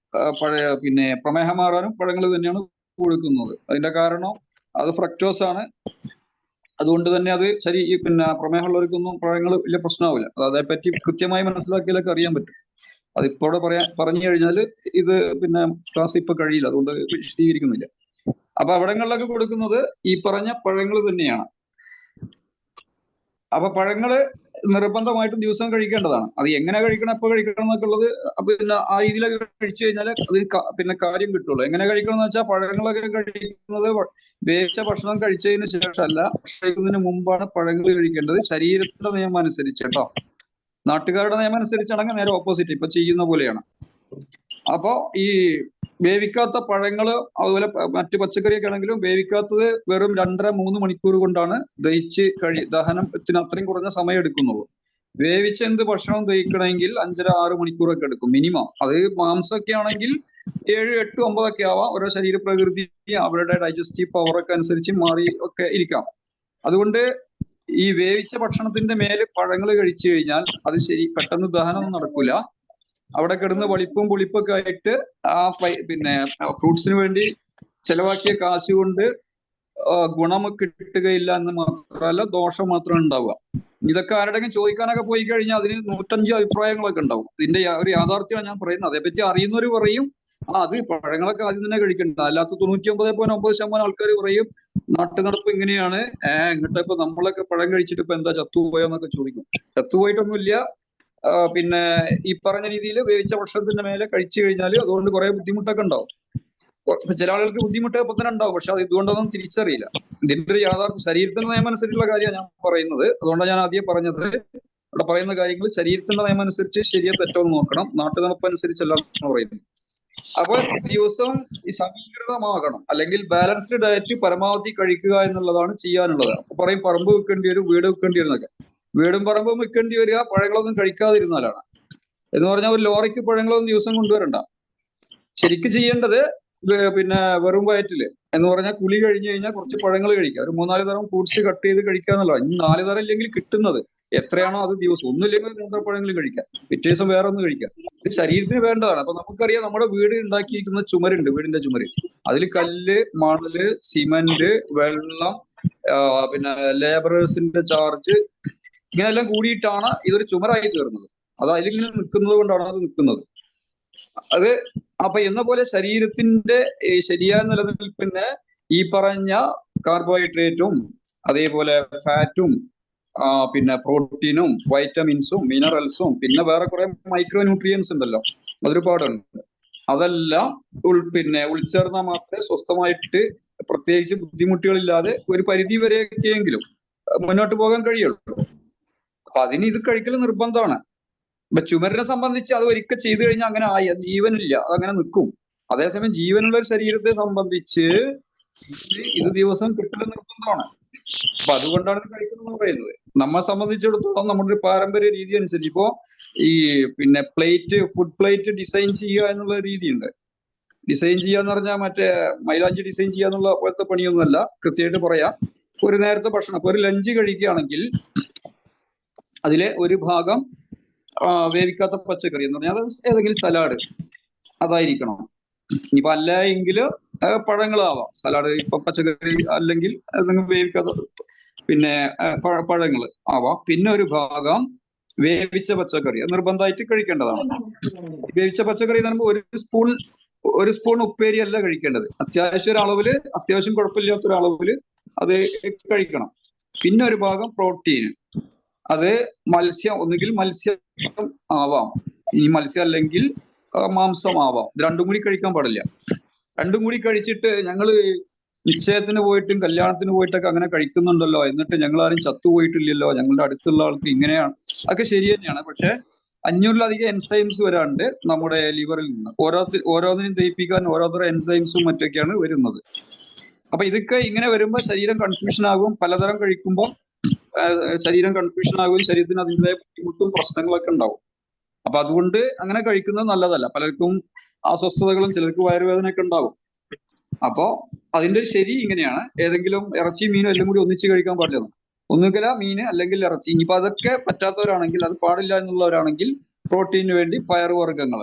പിന്നെ പ്രമേഹം മാറാനും പഴങ്ങൾ തന്നെയാണ് കൊടുക്കുന്നത്. അതിന്റെ കാരണം അത് ഫ്രക്ടോസ് ആണ്. അതുകൊണ്ട് തന്നെ അത് പിന്നെ പ്രമേഹമുള്ളവർക്കൊന്നും പഴങ്ങൾ വലിയ പ്രശ്നമാവില്ല. അതേപ്പറ്റി കൃത്യമായി മനസ്സിലാക്കിയാലൊക്കെ അറിയാൻ പറ്റും. അതിപ്പോടെ പറഞ്ഞു കഴിഞ്ഞാൽ ഇത് പിന്നെ ക്ലാസ് ഇപ്പൊ കഴിയില്ല, അതുകൊണ്ട് വിശദീകരിക്കുന്നില്ല. അപ്പൊ അവിടങ്ങളിലൊക്കെ കൊടുക്കുന്നത് ഈ പറഞ്ഞ പഴങ്ങൾ തന്നെയാണ്. അപ്പൊ പഴങ്ങള് നിർബന്ധമായിട്ടും ദിവസം കഴിക്കേണ്ടതാണ്. അത് എങ്ങനെ കഴിക്കണം, എപ്പോ കഴിക്കണം എന്നൊക്കെ ഉള്ളത് പിന്നെ ആ രീതിയിലൊക്കെ കഴിച്ചു കഴിഞ്ഞാൽ അതിന് പിന്നെ കാര്യം കിട്ടുള്ളൂ. എങ്ങനെ കഴിക്കണം എന്ന് വെച്ചാൽ പഴങ്ങളൊക്കെ കഴിക്കുന്നത് വേവിച്ച ഭക്ഷണം കഴിച്ചതിന് ശേഷമല്ല, കഴിക്കുന്നതിന് മുമ്പാണ് പഴങ്ങൾ കഴിക്കേണ്ടത്, ശരീരത്തിന്റെ നിയമം അനുസരിച്ച് കേട്ടോ. നാട്ടുകാരുടെ നിയമം അനുസരിച്ചാണെങ്കിൽ നേരെ ഓപ്പോസിറ്റ്, ഇപ്പൊ ചെയ്യുന്ന പോലെയാണ്. അപ്പോ ഈ വേവിക്കാത്ത പഴങ്ങള് അതുപോലെ മറ്റു പച്ചക്കറിയൊക്കെ ആണെങ്കിലും വേവിക്കാത്തത് വെറും 2.5-3 മണിക്കൂർ കൊണ്ടാണ് ദഹനത്തിന് അത്രയും കുറഞ്ഞ സമയം എടുക്കുന്നുള്ളൂ. വേവിച്ച എന്ത് ഭക്ഷണം ദഹിക്കണമെങ്കിൽ 5.5-6 മണിക്കൂറൊക്കെ എടുക്കും മിനിമം. അത് മാംസമൊക്കെ ആണെങ്കിൽ 7, 8, 9 ഒക്കെ ആവാം. ഓരോ ശരീരപ്രകൃതി അവരുടെ ഡൈജസ്റ്റീവ് പവറൊക്കെ അനുസരിച്ച് മാറി ഒക്കെ ഇരിക്കാം. അതുകൊണ്ട് ഈ വേവിച്ച ഭക്ഷണത്തിന്റെ മേല് പഴങ്ങൾ കഴിച്ചു കഴിഞ്ഞാൽ അത് പെട്ടെന്ന് ദഹനം നടക്കൂല. അവിടെ കിടന്ന് വളിപ്പും പുളിപ്പൊക്കെ ആയിട്ട് പിന്നെ ഫ്രൂട്ട്സിന് വേണ്ടി ചെലവാക്കിയ കാശ് കൊണ്ട് ഗുണം കിട്ടുകയില്ല എന്ന് മാത്രമല്ല, ദോഷം മാത്രമേ ഉണ്ടാവുക. ഇതൊക്കെ ആരുടെങ്കിലും ചോദിക്കാനൊക്കെ പോയി കഴിഞ്ഞാൽ അതിന് 105 അഭിപ്രായങ്ങളൊക്കെ ഉണ്ടാവും. ഇതിന്റെ ഒരു യാഥാർത്ഥ്യമാണ് ഞാൻ പറയുന്നത്. അതേപ്പറ്റി അറിയുന്നവർ പറയും അത് പഴങ്ങളൊക്കെ ആദ്യം തന്നെ കഴിക്കണ്ട. അല്ലാത്ത 99.9% ആൾക്കാർ പറയും നാട്ടു നടപ്പ് ഇങ്ങനെയാണ്, എന്നിട്ട് ഇപ്പൊ നമ്മളൊക്കെ പഴം കഴിച്ചിട്ട് ഇപ്പൊ എന്താ ചത്തുപോയോന്നൊക്കെ ചോദിക്കും. ചത്തുപോയിട്ടൊന്നുമില്ല. പിന്നെ ഈ പറഞ്ഞ രീതിയിൽ വേവിച്ച ഭക്ഷണത്തിന്റെ മേലെ കഴിച്ചു കഴിഞ്ഞാൽ അതുകൊണ്ട് കുറെ ബുദ്ധിമുട്ടൊക്കെ ഉണ്ടാവും. ചില ആളുകൾക്ക് ബുദ്ധിമുട്ട് ഇപ്പൊ തന്നെ ഉണ്ടാവും, പക്ഷെ അത് ഇതുകൊണ്ടൊന്നും തിരിച്ചറിയില്ല. ഇതിന്റെ ഒരു യാഥാർത്ഥ്യ ശരീരത്തിന്റെ നിയമം അനുസരിച്ചുള്ള കാര്യമാണ് ഞാൻ പറയുന്നത്. അതുകൊണ്ടാണ് ഞാൻ ആദ്യം പറഞ്ഞത്, ഇവിടെ പറയുന്ന കാര്യങ്ങൾ ശരീരത്തിന്റെ നിയമം അനുസരിച്ച് ശരിയോ തെറ്റോ നോക്കണം, നാട്ടു നടപ്പനുസരിച്ചല്ല എന്ന് പറയുന്നത്. അപ്പൊ ദിവസവും ഈ സമീകൃതമാകണം, അല്ലെങ്കിൽ ബാലൻസ്ഡ് ഡയറ്റ് പരമാവധി കഴിക്കുക എന്നുള്ളതാണ് ചെയ്യാനുള്ളത്. അപ്പൊ പറയും പറമ്പ് വെക്കേണ്ടി വരും, വീട് വെക്കേണ്ടി വരും എന്നൊക്കെ. വീടും പറമ്പും വെക്കേണ്ടി വരിക പഴങ്ങളൊന്നും കഴിക്കാതിരുന്നാലാണ്. എന്ന് പറഞ്ഞാൽ ഒരു ലോറിക്ക് പഴങ്ങളൊന്നും ദിവസം കൊണ്ടുവരണ്ട. ശരിക്കും ചെയ്യേണ്ടത് പിന്നെ വെറും വയറ്റില് എന്ന് പറഞ്ഞാൽ കുളി കഴിഞ്ഞു കഴിഞ്ഞാൽ കുറച്ച് പഴങ്ങൾ കഴിക്കുക, ഒരു 3-4 തരം ഫ്രൂട്ട്സ് കട്ട് ചെയ്ത് കഴിക്കുക എന്നുള്ളതാണ്. ഇനി 4 തരം ഇല്ലെങ്കിൽ കിട്ടുന്നത് എത്രയാണോ അത് ദിവസം, ഒന്നുമില്ലെങ്കിൽ 3 പഴങ്ങളും കഴിക്കാം, പിറ്റേ ദിവസം വേറെ ഒന്ന് കഴിക്കാം. ഇത് ശരീരത്തിന് വേണ്ടതാണ്. അപ്പൊ നമുക്കറിയാം, നമ്മുടെ വീട് ഉണ്ടാക്കിയിരിക്കുന്ന ചുമരുണ്ട്, വീടിന്റെ ചുമര്. അതിൽ കല്ല്, മണല്, സിമന്റ്, വെള്ളം, പിന്നെ ലേബറേഴ്സിന്റെ ചാർജ്, ഇങ്ങനെല്ലാം കൂടിയിട്ടാണ് ഇതൊരു ചുമരായി തീർന്നത്. അത് അതിലിങ്ങനെ നിൽക്കുന്നത് കൊണ്ടാണ് അത് നിൽക്കുന്നത്. അത് അപ്പൊ എന്ന പോലെ ശരീരത്തിന്റെ ശരിയായ നിലനിൽപ്പിന് ഈ പറഞ്ഞ കാർബോഹൈഡ്രേറ്റും അതേപോലെ ഫാറ്റും പിന്നെ പ്രോട്ടീനും വൈറ്റമിൻസും മിനറൽസും പിന്നെ വേറെ കുറെ മൈക്രോ ന്യൂട്രിയൻസ് ഉണ്ടല്ലോ, അതൊരുപാടുണ്ട്. അതെല്ലാം പിന്നെ ഉൾച്ചേർന്നാൽ മാത്രമേ സ്വസ്ഥമായിട്ട് പ്രത്യേകിച്ച് ബുദ്ധിമുട്ടുകളില്ലാതെ ഒരു പരിധി വരെയൊക്കെയെങ്കിലും മുന്നോട്ട് പോകാൻ കഴിയുള്ളൂ. അപ്പൊ അതിന് ഇത് കഴിക്കൽ നിർബന്ധമാണ്. ഇപ്പൊ ചുമരിനെ സംബന്ധിച്ച് അത് ഒരിക്കൽ ചെയ്തു കഴിഞ്ഞാൽ അങ്ങനെ ആയി, അത് ജീവനില്ല, അതങ്ങനെ നിൽക്കും. അതേസമയം ജീവനുള്ള ഒരു ശരീരത്തെ സംബന്ധിച്ച് ഇത് ദിവസം കിട്ടൽ നിർബന്ധമാണ്. അപ്പൊ അതുകൊണ്ടാണ് ഇത് കഴിക്കുന്നത് പറയുന്നത്. നമ്മെ സംബന്ധിച്ചിടത്തോളം നമ്മുടെ ഒരു പാരമ്പര്യ രീതി അനുസരിച്ച് ഇപ്പോ ഈ പിന്നെ ഫുഡ് പ്ലേറ്റ് ഡിസൈൻ ചെയ്യുക എന്നുള്ള രീതിയുണ്ട്. ഡിസൈൻ ചെയ്യാന്ന് പറഞ്ഞാൽ മറ്റേ മൈലാഞ്ചി ഡിസൈൻ ചെയ്യുക എന്നുള്ള പോലത്തെ പണിയൊന്നുമല്ല. കൃത്യമായിട്ട് പറയാം, ഒരു നേരത്തെ ഭക്ഷണം, ഇപ്പൊ ഒരു ലഞ്ച് കഴിക്കുകയാണെങ്കിൽ അതിലെ ഒരു ഭാഗം വേവിക്കാത്ത പച്ചക്കറി എന്ന് പറഞ്ഞാൽ അത് ഏതെങ്കിലും സലാഡ് അതായിരിക്കണം. ഇനിയിപ്പോ അല്ല എങ്കിൽ പഴങ്ങളാവാം. സലാഡ് ഇപ്പൊ പച്ചക്കറി അല്ലെങ്കിൽ എന്തെങ്കിലും വേവിക്കാത്ത പിന്നെ പഴങ്ങൾ ആവാം. പിന്നെ ഒരു ഭാഗം വേവിച്ച പച്ചക്കറി നിർബന്ധമായിട്ട് കഴിക്കേണ്ടതാണ്. വേവിച്ച പച്ചക്കറി എന്ന് പറയുമ്പോൾ ഒരു സ്പൂൺ ഉപ്പേരി അല്ല കഴിക്കേണ്ടത്. അത്യാവശ്യം ഒരു അളവില്, അത്യാവശ്യം കുഴപ്പമില്ലാത്ത ഒരു അളവില് അത് കഴിക്കണം. പിന്നെ ഒരു ഭാഗം പ്രോട്ടീൻ, അത് ഒന്നുകിൽ മത്സ്യം ആവാം, ഇനി മത്സ്യം അല്ലെങ്കിൽ മാംസം ആവാം. ഇത് രണ്ടും കൂടി കഴിക്കാൻ പാടില്ല. രണ്ടും കൂടി കഴിച്ചിട്ട് ഞങ്ങള് നിശ്ചയത്തിന് പോയിട്ടും കല്യാണത്തിന് പോയിട്ടൊക്കെ അങ്ങനെ കഴിക്കുന്നുണ്ടല്ലോ, എന്നിട്ട് ഞങ്ങൾ ആരും ചത്തുപോയിട്ടില്ലല്ലോ, ഞങ്ങളുടെ അടുത്തുള്ള ആൾക്ക് ഇങ്ങനെയാണ്, അതൊക്കെ ശരി തന്നെയാണ്. പക്ഷെ 500-ലധികം എൻസൈംസ് വരാണ്ട് നമ്മുടെ ലിവറിൽ നിന്ന് ഓരോന്നിനും ദഹിപ്പിക്കാൻ ഓരോരുത്തരുടെ എൻസൈംസും മറ്റൊക്കെയാണ് വരുന്നത്. അപ്പൊ ഇതൊക്കെ ഇങ്ങനെ വരുമ്പോൾ ശരീരം കൺഫ്യൂഷൻ ആകും. പലതരം കഴിക്കുമ്പോൾ ശരീരം കൺഫ്യൂഷൻ ആകുകയും ശരീരത്തിന് അതിൻ്റെതായ ബുദ്ധിമുട്ടും പ്രശ്നങ്ങളൊക്കെ ഉണ്ടാവും. അപ്പൊ അതുകൊണ്ട് അങ്ങനെ കഴിക്കുന്നത് നല്ലതല്ല. പലർക്കും അസ്വസ്ഥതകളും ചിലർക്ക് വയറുവേദനയൊക്കെ ഉണ്ടാവും. അപ്പോ അതിന്റെ ശരി ഇങ്ങനെയാണ്. ഏതെങ്കിലും ഇറച്ചി മീനും എല്ലാം കൂടി ഒന്നിച്ച് കഴിക്കാൻ പാടില്ല. ഒന്നുകിൽ മീന് അല്ലെങ്കിൽ ഇറച്ചി. ഇനിയിപ്പോ അതൊക്കെ പറ്റാത്തവരാണെങ്കിൽ, അത് പാടില്ല എന്നുള്ളവരാണെങ്കിൽ പ്രോട്ടീനു വേണ്ടി പയറുവർഗ്ഗങ്ങൾ,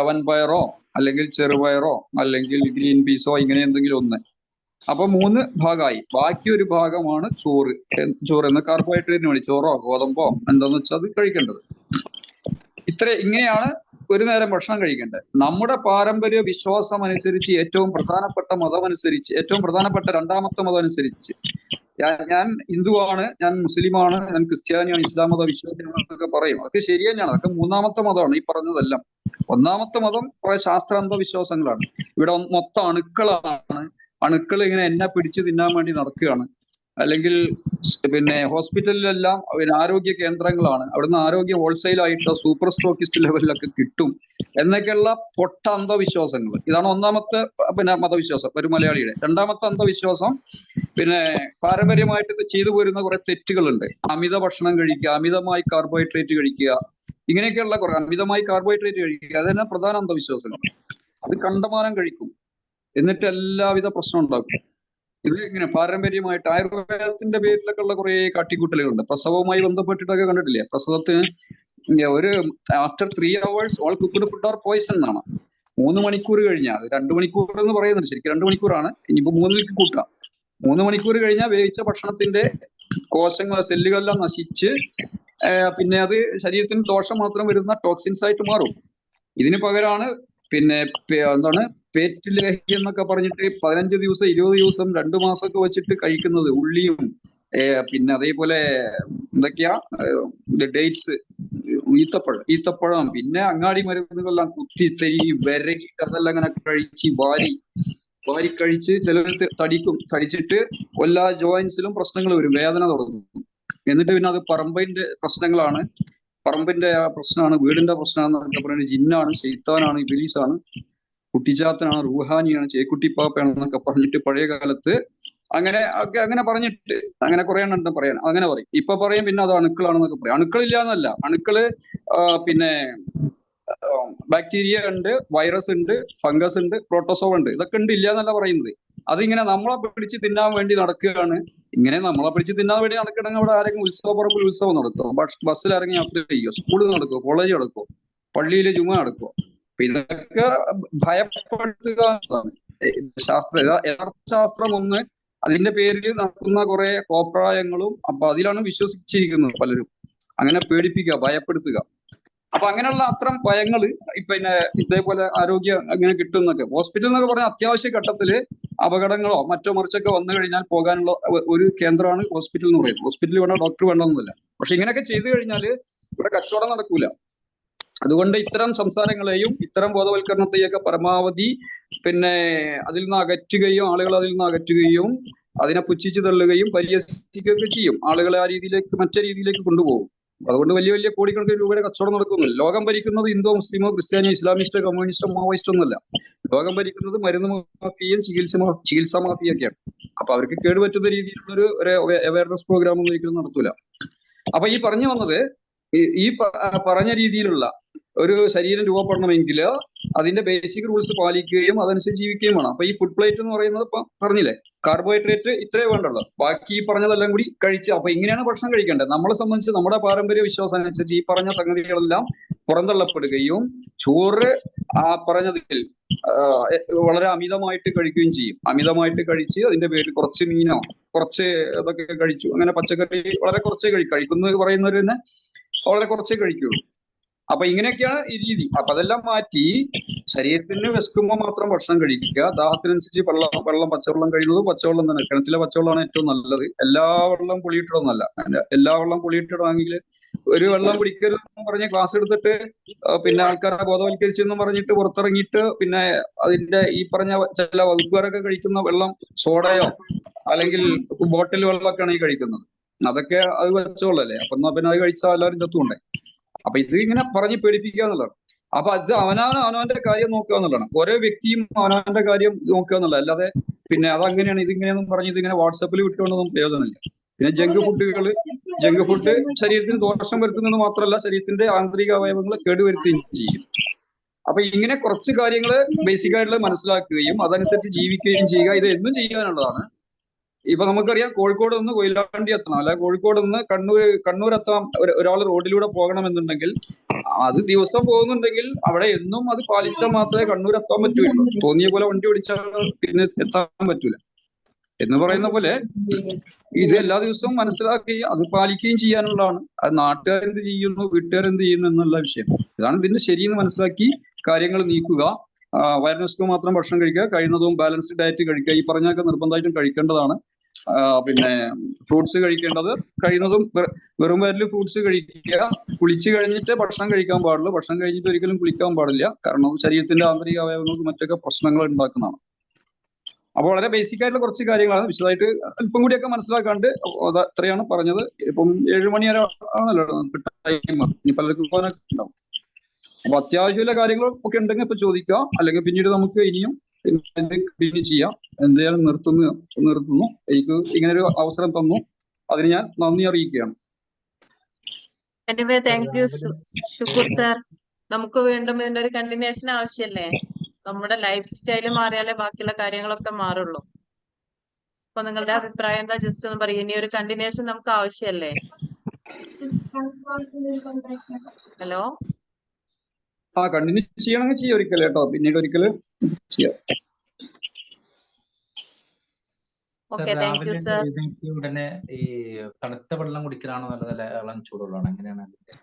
വൻപയറോ അല്ലെങ്കിൽ ചെറുപയറോ അല്ലെങ്കിൽ ഗ്രീൻ പീസോ ഇങ്ങനെ എന്തെങ്കിലും ഒന്ന്. അപ്പൊ 3 ഭാഗമായി. ബാക്കി ഒരു ഭാഗമാണ് ചോറ് എന്ന കാർബോഹൈഡ്രേറ്റിന് വേണ്ടി ചോറോ ഗോതമ്പോ എന്താന്ന് വെച്ചാൽ അത് കഴിക്കേണ്ടത്. ഇങ്ങനെയാണ് ഒരു നേരം ഭക്ഷണം കഴിക്കേണ്ടത്. നമ്മുടെ പാരമ്പര്യ വിശ്വാസം അനുസരിച്ച് ഏറ്റവും പ്രധാനപ്പെട്ട മതം അനുസരിച്ച്, ഏറ്റവും പ്രധാനപ്പെട്ട രണ്ടാമത്തെ മതം അനുസരിച്ച്, ഞാൻ ഹിന്ദുവാണ്, ഞാൻ മുസ്ലിമാണ്, ഞാൻ ക്രിസ്ത്യാനിയാണ്, ഇസ്ലാം മത വിശ്വാസിയാണെന്നൊക്കെ പറയും. അതൊക്കെ ശരി തന്നെയാണ്. അതൊക്കെ മൂന്നാമത്തെ മതമാണ് ഈ പറഞ്ഞതെല്ലാം. ഒന്നാമത്തെ മതം കുറെ ശാസ്ത്രാന്ത വിശ്വാസങ്ങളാണ്. ഇവിടെ മൊത്തം അണുക്കളാണ്. അണുക്കൾ ഇങ്ങനെ എന്നെ പിടിച്ചു തിന്നാൻ വേണ്ടി നടക്കുകയാണ്. അല്ലെങ്കിൽ പിന്നെ ഹോസ്പിറ്റലിലെല്ലാം ആരോഗ്യ കേന്ദ്രങ്ങളാണ്, അവിടുന്ന് ആരോഗ്യം ഹോൾസെയിലായിട്ട് സൂപ്പർ സ്റ്റോക്കിസ്റ്റ് ലെവലിലൊക്കെ കിട്ടും എന്നൊക്കെയുള്ള പൊട്ട അന്ധവിശ്വാസങ്ങൾ. ഇതാണ് ഒന്നാമത്തെ മതവിശ്വാസം ഒരു മലയാളിയുടെ. രണ്ടാമത്തെ അന്ധവിശ്വാസം പാരമ്പര്യമായിട്ട് ചെയ്തു പോരുന്ന കുറെ തെറ്റുകളുണ്ട്. അമിത ഭക്ഷണം കഴിക്കുക, അമിതമായി കാർബോഹൈഡ്രേറ്റ് കഴിക്കുക, ഇങ്ങനെയൊക്കെയുള്ള കുറെ അമിതമായി കാർബോഹൈഡ്രേറ്റ് കഴിക്കുക, അത് തന്നെ പ്രധാന അന്ധവിശ്വാസങ്ങൾ. അത് കണ്ടമാനം കഴിക്കും, എന്നിട്ട് എല്ലാവിധ പ്രശ്നം ഉണ്ടാക്കും. ഇത് ഇങ്ങനെ പാരമ്പര്യമായിട്ട് ആയുർവേദത്തിന്റെ പേരിലൊക്കെ ഉള്ള കുറെ കാട്ടിക്കൂട്ടലുകളുണ്ട്. പ്രസവവുമായി ബന്ധപ്പെട്ടിട്ടൊക്കെ കണ്ടിട്ടില്ലേ? പ്രസവത്തിന് ഒരു after 3 hours all cooked food or poison എന്നാണ്. 3 മണിക്കൂർ കഴിഞ്ഞാൽ, 2 മണിക്കൂർ എന്ന് പറയുന്നുണ്ട്, ശരിക്കും 2 മണിക്കൂറാണ്, ഇനിയിപ്പോ 3 കൂട്ടാം. 3 മണിക്കൂർ കഴിഞ്ഞാൽ വേവിച്ച ഭക്ഷണത്തിന്റെ സെല്ലുകളെല്ലാം നശിച്ച് പിന്നെ അത് ശരീരത്തിന് ദോഷം മാത്രം വരുന്ന ടോക്സിൻസ് ആയിട്ട് മാറും. ഇതിന് പകരമാണ് എന്താണ് പേറ്റ് ലേഹ്യം എന്നൊക്കെ പറഞ്ഞിട്ട് 15 ദിവസം 20 ദിവസം 2 മാസമൊക്കെ വെച്ചിട്ട് കഴിക്കുന്നത്. ഉള്ളിയും പിന്നെ അതേപോലെ എന്തൊക്കെയാ ഡേറ്റ്സ്, ഈത്തപ്പഴം, പിന്നെ അങ്ങാടി മരുന്നുകളെല്ലാം കുത്തിത്തരി വിരകിട്ട് അതെല്ലാം ഇങ്ങനെ കഴിച്ച് വാരി കഴിച്ച് ചിലർ തടിച്ചിട്ട് എല്ലാ ജോയിന്റ്സിലും പ്രശ്നങ്ങൾ വരും, വേദന തുടങ്ങും. എന്നിട്ട് പിന്നെ അത് പറമ്പിന്റെ പ്രശ്നങ്ങളാണ്, പറമ്പിന്റെ പ്രശ്നമാണ്, വീടിന്റെ പ്രശ്നമാണെന്നൊക്കെ പറയുന്നത് ജിന്നാണ്, ശൈത്താനാണ്, ഇബ്ലീസാണ്, കുട്ടിച്ചാത്തനാണ്, റൂഹാനിയാണ്, ചേക്കുട്ടിപ്പാപ്പയാണെന്നൊക്കെ പറഞ്ഞിട്ട് പഴയ കാലത്ത് അങ്ങനെ പറഞ്ഞിട്ട് അങ്ങനെ കുറെ എണ്ണം പറയാൻ അങ്ങനെ പറയും. ഇപ്പൊ പറയും പിന്നെ അത് അണുക്കളാണെന്നൊക്കെ പറയും. അണുക്കളില്ല എന്നല്ല, അണുക്കള് പിന്നെ ബാക്ടീരിയ ഉണ്ട്, വൈറസ് ഉണ്ട്, ഫംഗസ് ഉണ്ട്, പ്രോട്ടോസോവ ഉണ്ട്, ഇതൊക്കെ ഉണ്ട്, ഇല്ല എന്നല്ല പറയുന്നത്. അതിങ്ങനെ നമ്മളെ പിടിച്ച് തിന്നാൻ വേണ്ടി നടക്കുകയാണ്. ഇങ്ങനെ നമ്മളെ പിടിച്ച് തിന്നാൻ വേണ്ടി നടക്കണമെങ്കിൽ അവിടെ ആരെങ്കിലും ഉത്സവപ്പറമ്പിൽ ഉത്സവം നടത്തുമോ? ബസ്സിൽ ഇറങ്ങി യാത്ര ചെയ്യുമോ? സ്കൂളിൽ നടക്കുമോ? കോളേജ് നടക്കുമോ? പള്ളിയിലെ ജുമ നടക്കുമോ? ഇതൊക്കെ ഭയപ്പെടുത്തുക എന്നതാണ് യഥാർത്ഥ ശാസ്ത്രം. ഒന്ന്, അതിന്റെ പേരിൽ നടത്തുന്ന കുറെ കോപ്രായങ്ങളും, അപ്പൊ അതിലാണ് വിശ്വസിച്ചിരിക്കുന്നത് പലരും. അങ്ങനെ പേടിപ്പിക്കുക, ഭയപ്പെടുത്തുക. അപ്പൊ അങ്ങനെയുള്ള അത്തരം ഭയങ്ങള് പിന്നെ ഇതേപോലെ ആരോഗ്യം അങ്ങനെ കിട്ടുന്നൊക്കെ. ഹോസ്പിറ്റൽ എന്നൊക്കെ പറഞ്ഞാൽ അത്യാവശ്യ ഘട്ടത്തില് അപകടങ്ങളോ മറ്റോ മറിച്ചൊക്കെ വന്നു കഴിഞ്ഞാൽ പോകാനുള്ള ഒരു കേന്ദ്രമാണ് ഹോസ്പിറ്റൽ എന്ന് പറയുന്നത്. ഹോസ്പിറ്റലിൽ വേണ്ട, ഡോക്ടർ വേണമെന്നില്ല. പക്ഷെ ഇങ്ങനെയൊക്കെ ചെയ്തു കഴിഞ്ഞാൽ ഇവിടെ കച്ചവടം നടക്കൂല. അതുകൊണ്ട് ഇത്തരം സംസാരങ്ങളെയും ഇത്തരം ബോധവൽക്കരണത്തെയൊക്കെ പരമാവധി പിന്നെ അതിൽ നിന്ന് അകറ്റുകയും ആളുകൾ അതിൽ നിന്ന് അകറ്റുകയും അതിനെ പുച്ഛിച്ചു തള്ളുകയും പരിഹസിക്കുകയൊക്കെ ചെയ്യും. ആളുകളെ ആ രീതിയിലേക്ക് മറ്റേ രീതിയിലേക്ക് കൊണ്ടുപോകും. അതുകൊണ്ട് വലിയ വലിയ കോടിക്കണക്കിന് രൂപയുടെ കച്ചവടം നടക്കുന്നില്ല. ലോകം ഭരിക്കുന്നത് ഹിന്ദു, മുസ്ലിമോ, ക്രിസ്ത്യാനിയോ, ഇസ്ലാമിസ്റ്റോ, കമ്മ്യൂണിസ്റ്റോ, മാവോയിസ്റ്റോ ഒന്നുമല്ല. ലോകം ഭരിക്കുന്നത് മരുന്ന് മാഫിയയും ചികിത്സാ മാഫിയൊക്കെയാണ്. അപ്പൊ അവർക്ക് കേടുപറ്റുന്ന രീതിയിലുള്ള ഒരു അവയർനെസ് പ്രോഗ്രാം ഒന്നും ഒരിക്കലും നടത്തൂല. അപ്പൊ ഈ പറഞ്ഞു വന്നത് ഈ പറഞ്ഞ രീതിയിലുള്ള ഒരു ശരീരം രൂപപ്പെടണമെങ്കിൽ അതിന്റെ ബേസിക് റൂൾസ് പാലിക്കുകയും അതനുസരിച്ച് ജീവിക്കുകയും വേണം. അപ്പൊ ഈ ഫുഡ് പ്ലേറ്റ് എന്ന് പറയുന്നത് ഇപ്പൊ പറഞ്ഞില്ലേ, കാർബോഹൈഡ്രേറ്റ് ഇത്രേ വേണ്ടുള്ളൂ, ബാക്കി ഈ പറഞ്ഞതെല്ലാം കൂടി കഴിച്ച്. അപ്പൊ ഇങ്ങനെയാണ് ഭക്ഷണം കഴിക്കേണ്ടത്. നമ്മളെ സംബന്ധിച്ച് നമ്മുടെ പാരമ്പര്യ വിശ്വാസം അനുസരിച്ച് ഈ പറഞ്ഞ സംഗതികളെല്ലാം പുറന്തള്ളപ്പെടുകയും ചോറ് ആ പറഞ്ഞതിൽ വളരെ അമിതമായിട്ട് കഴിക്കുകയും ചെയ്യും. അമിതമായിട്ട് കഴിച്ച് അതിന്റെ പേരിൽ കുറച്ച് മീനോ കുറച്ച് ഇതൊക്കെ കഴിച്ചു, അങ്ങനെ പച്ചക്കറി വളരെ കുറച്ചേ കഴിക്കുന്നു പറയുന്നവർ തന്നെ വളരെ കുറച്ചേ കഴിക്കുള്ളൂ. അപ്പൊ ഇങ്ങനെയൊക്കെയാണ് ഈ രീതി. അപ്പൊ അതെല്ലാം മാറ്റി ശരീരത്തിന് വിശക്കുമ്പോൾ മാത്രം ഭക്ഷണം കഴിക്കുക. ദാഹത്തിനനുസരിച്ച് വെള്ളം പച്ചവെള്ളം കഴിയുന്നത് പച്ചവെള്ളം തന്നെ. കിണറ്റിലെ പച്ചവെള്ളമാണ് ഏറ്റവും നല്ലത്. എല്ലാ വെള്ളം പുളിയിട്ടതൊന്നല്ല. എല്ലാ വെള്ളം പുളിയിട്ടിടാണെങ്കിൽ ഒരു വെള്ളം കുടിക്കരുതെന്ന് പറഞ്ഞ് ക്ലാസ് എടുത്തിട്ട് പിന്നെ ആൾക്കാരെ ബോധവൽക്കരിച്ചെന്നും പറഞ്ഞിട്ട് പുറത്തിറങ്ങിയിട്ട് പിന്നെ അതിന്റെ ഈ പറഞ്ഞ ചില വകുപ്പുകാരൊക്കെ കഴിക്കുന്ന വെള്ളം സോഡയോ അല്ലെങ്കിൽ ബോട്ടിൽ വെള്ളമൊക്കെയാണ് ഈ കഴിക്കുന്നത്. അതൊക്കെ അത് വെച്ചോളല്ലേ. അപ്പൊ എന്നാ പിന്നെ അത് കഴിച്ചാൽ എല്ലാവരും ചത്തുകൊണ്ടേ. അപ്പൊ ഇത് ഇങ്ങനെ പറഞ്ഞ് പേടിപ്പിക്കുക എന്നുള്ളതാണ്. അപ്പൊ അത് അവനവന്റെ കാര്യം നോക്കുക എന്നുള്ളതാണ്. ഓരോ വ്യക്തിയും അവനവന്റെ കാര്യം നോക്കുക എന്നുള്ളത്. അല്ലാതെ പിന്നെ അതങ്ങനെയാണ് ഇതിങ്ങനെയെന്നും പറഞ്ഞ് ഇതിങ്ങനെ വാട്സപ്പിൽ വിട്ടുകൊണ്ടൊന്നും പ്രയോജനമില്ല. പിന്നെ ജങ്ക് ഫുഡ് ശരീരത്തിന് ദോഷം വരുത്തുന്നത് മാത്രമല്ല, ശരീരത്തിന്റെ ആന്തരിക അവയവങ്ങളെ കേടുവരുത്തുകയും ചെയ്യും. അപ്പൊ ഇങ്ങനെ കുറച്ച് കാര്യങ്ങൾ ബേസിക് ആയിട്ടുള്ള മനസ്സിലാക്കുകയും അതനുസരിച്ച് ജീവിക്കുകയും ചെയ്യുക. ഇത് എന്നും ചെയ്യാനുള്ളതാണ്. ഇപ്പൊ നമുക്കറിയാം, കോഴിക്കോട് നിന്ന് കൊയിലാണ്ടി എത്തണം, അല്ലെ കോഴിക്കോട് നിന്ന് കണ്ണൂർ എത്താൻ ഒരാൾ റോഡിലൂടെ പോകണമെന്നുണ്ടെങ്കിൽ അത് ദിവസം പോകുന്നുണ്ടെങ്കിൽ അവിടെ എന്നും അത് പാലിച്ചാൽ മാത്രമേ കണ്ണൂർ എത്താൻ പറ്റുള്ളൂ. തോന്നിയ പോലെ വണ്ടി ഓടിച്ചാൽ പിന്നെ എത്താൻ പറ്റൂല എന്ന് പറയുന്ന പോലെ ഇത് എല്ലാ ദിവസവും മനസ്സിലാക്കുകയും അത് പാലിക്കുകയും ചെയ്യാനുള്ളതാണ്. അത് നാട്ടുകാരെന്ത് ചെയ്യുന്നു, വീട്ടുകാരെന്ത് ചെയ്യുന്നു എന്നുള്ള വിഷയം. ഇതാണ് ഇതിന്റെ ശരിയെന്ന് മനസ്സിലാക്കി കാര്യങ്ങൾ നീക്കുക. വയറിനസ്ക് മാത്രം ഭക്ഷണം കഴിക്കുക, കഴിയുന്നതും ബാലൻസ്ഡ് ഡയറ്റ് കഴിക്കുക. ഈ പറഞ്ഞൊക്കെ നിർബന്ധമായിട്ടും കഴിക്കേണ്ടതാണ്. പിന്നെ ഫ്രൂട്ട്സ് കഴിക്കേണ്ടത് കഴിയുന്നതും വെറും വയറിൽ ഫ്രൂട്ട്സ് കഴിക്കുക. കുളിച്ച് കഴിഞ്ഞിട്ട് ഭക്ഷണം കഴിക്കാൻ പാടുള്ളൂ. ഭക്ഷണം കഴിഞ്ഞിട്ട് ഒരിക്കലും കുളിക്കാൻ പാടില്ല. കാരണം ശരീരത്തിന്റെ ആന്തരിക അവയവങ്ങൾക്ക് മറ്റൊക്കെ പ്രശ്നങ്ങൾ ഉണ്ടാക്കുന്നതാണ്. അപ്പൊ വളരെ ബേസിക് ആയിട്ടുള്ള കുറച്ച് കാര്യങ്ങളാണ്. വിശദമായിട്ട് അല്പം കൂടിയൊക്കെ മനസ്സിലാക്കാണ്ട് അത്രയാണ് പറഞ്ഞത്. ഇപ്പം 7 മണി വരെ ആണല്ലോ ടൈം. ഇനി പലർക്കും പോകാനൊക്കെ ഉണ്ടാവും. അപ്പൊ അത്യാവശ്യമുള്ള കാര്യങ്ങൾ ഒക്കെ ഉണ്ടെങ്കിൽ ഇപ്പൊ ചോദിക്കാം, അല്ലെങ്കിൽ പിന്നീട് നമുക്ക് ഇനിയും കണ്ടിന്യൂ ചെയ്യാം. എന്തായാലും നിർത്തുന്നു. എനിക്ക് ഇങ്ങനെ ഒരു അവസരം തന്നു, അതിന് ഞാൻ നന്ദി അറിയിക്കുകയാണ്. Thank you Shukoor sir. നമുക്ക് വീണ്ടും ഇതിന്റെ ഒരു കണ്ടിന്യൂഷൻ ആവശ്യമല്ലേ? നമ്മുടെ ലൈഫ് സ്റ്റൈല് മാറിയാലേ ബാക്കിയുള്ള കാര്യങ്ങളൊക്കെ മാറുള്ളൂ. അപ്പൊ നിങ്ങളുടെ അഭിപ്രായം എന്താ? ജസ്റ്റ് ഒന്ന് പറയും. ഇനി ഒരു കണ്ടിന്യൂഷൻ നമുക്ക് ആവശ്യമല്ലേ? ഹലോ, കണ്ടിന്യൂ ചെയ്യണമെങ്കിൽ ചെയ്യാം ഒരിക്കലും കേട്ടോ, പിന്നീട് ഒരിക്കലും ചെയ്യാം. ഉടനെ ഈ തണുത്ത വെള്ളം കുടിക്കലാണോ നല്ലതല്ല ഇളം ചൂടുള്ളതാണോ? എങ്ങനെയാണ് അതിന്റെ?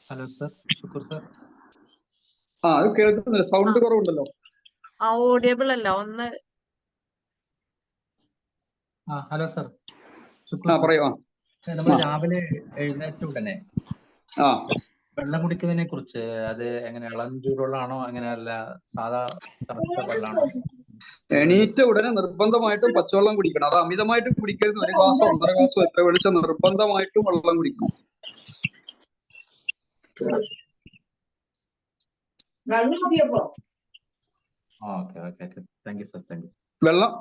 Hello sir, Shukoor sir. അത് കേൾക്കുന്നില്ല, സൗണ്ട് കുറവുണ്ടല്ലോ. ഓഡിയബിൾ അല്ല ഒന്ന്. ഹലോ സർ, ഷുക്കൂർ പറയൂ. നമ്മൾ രാവിലെ എഴുന്നേറ്റ ഉടനെ വെള്ളം കുടിക്കുന്നതിനെ കുറിച്ച്, അത് എങ്ങനെ ഇളം ചൂടുള്ളതാണോ അങ്ങനെയല്ല സാധാ തണുത്ത വെള്ളമാണോ? എണീറ്റ ഉടനെ നിർബന്ധമായിട്ടും പച്ചവെള്ളം കുടിക്കണം. അത് അമിതമായിട്ട് കുടിക്കരുത്. 1 ഗ്ലാസോ 1.5 ഗ്ലാസോ എത്ര വെളിച്ച നിർബന്ധമായിട്ടും വെള്ളം കുടിക്കണം.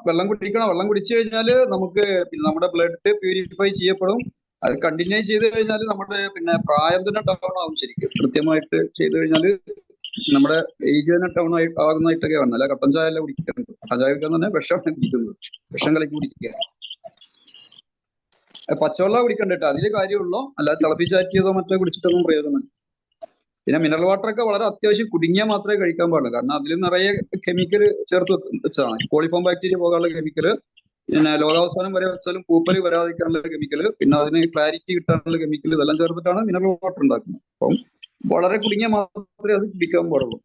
വെള്ളം കുടിക്കണം. വെള്ളം കുടിച്ചു കഴിഞ്ഞാൽ നമുക്ക് നമ്മുടെ ബ്ലഡ് പ്യൂരിഫൈ ചെയ്യപ്പെടും. അത് കണ്ടിന്യൂ ചെയ്ത് കഴിഞ്ഞാൽ നമ്മുടെ പിന്നെ പ്രായം തന്നെ ഡൗൺ ആവും. ശരിക്കും കൃത്യമായിട്ട് ചെയ്ത് കഴിഞ്ഞാൽ നമ്മുടെ ഏജ് തന്നെ ഡൗൺ ആകുന്നതായിട്ടൊക്കെ വരണം. അല്ല കട്ടൻ ചായ അല്ല കുടിക്കുന്നത്. കട്ടൻ ചായ കുടിക്കാൻ തന്നെ വിഷമാണ് കുടിക്കുന്നത്. വിഷം കലക്കി കുടിക്കുക. പച്ചവെള്ളം കുടിക്കണ്ടിട്ട് അതില് കാര്യമുള്ളൂ. അല്ലാതെ തിളപ്പിച്ചാറ്റിയതോ മറ്റോ കുടിച്ചിട്ടൊന്നും പ്രയോജനമില്ല. പിന്നെ മിനറൽ വാട്ടർ ഒക്കെ വളരെ അത്യാവശ്യം കുടുങ്ങിയാൽ മാത്രമേ കഴിക്കാൻ പാടുള്ളൂ. കാരണം അതിൽ നിറയെ കെമിക്കൽ ചേർത്ത് വെച്ചതാണ്. കോളിഫോം ബാക്ടീരിയ പോകാനുള്ള കെമിക്കല്, പിന്നെ ലോകാവസാനം വരെ വെച്ചാലും പൂപ്പല് വരാതിരിക്കാനുള്ള കെമിക്കല്, പിന്നെ അതിന് ക്ലാരിറ്റി കിട്ടാനുള്ള കെമിക്കൽ, ഇതെല്ലാം ചേർത്തിട്ടാണ് മിനറൽ വാട്ടർ ഉണ്ടാക്കുന്നത്. അപ്പം വളരെ കുടുങ്ങിയാൽ മാത്രമേ അത് കുടിക്കാൻ പാടുള്ളൂ.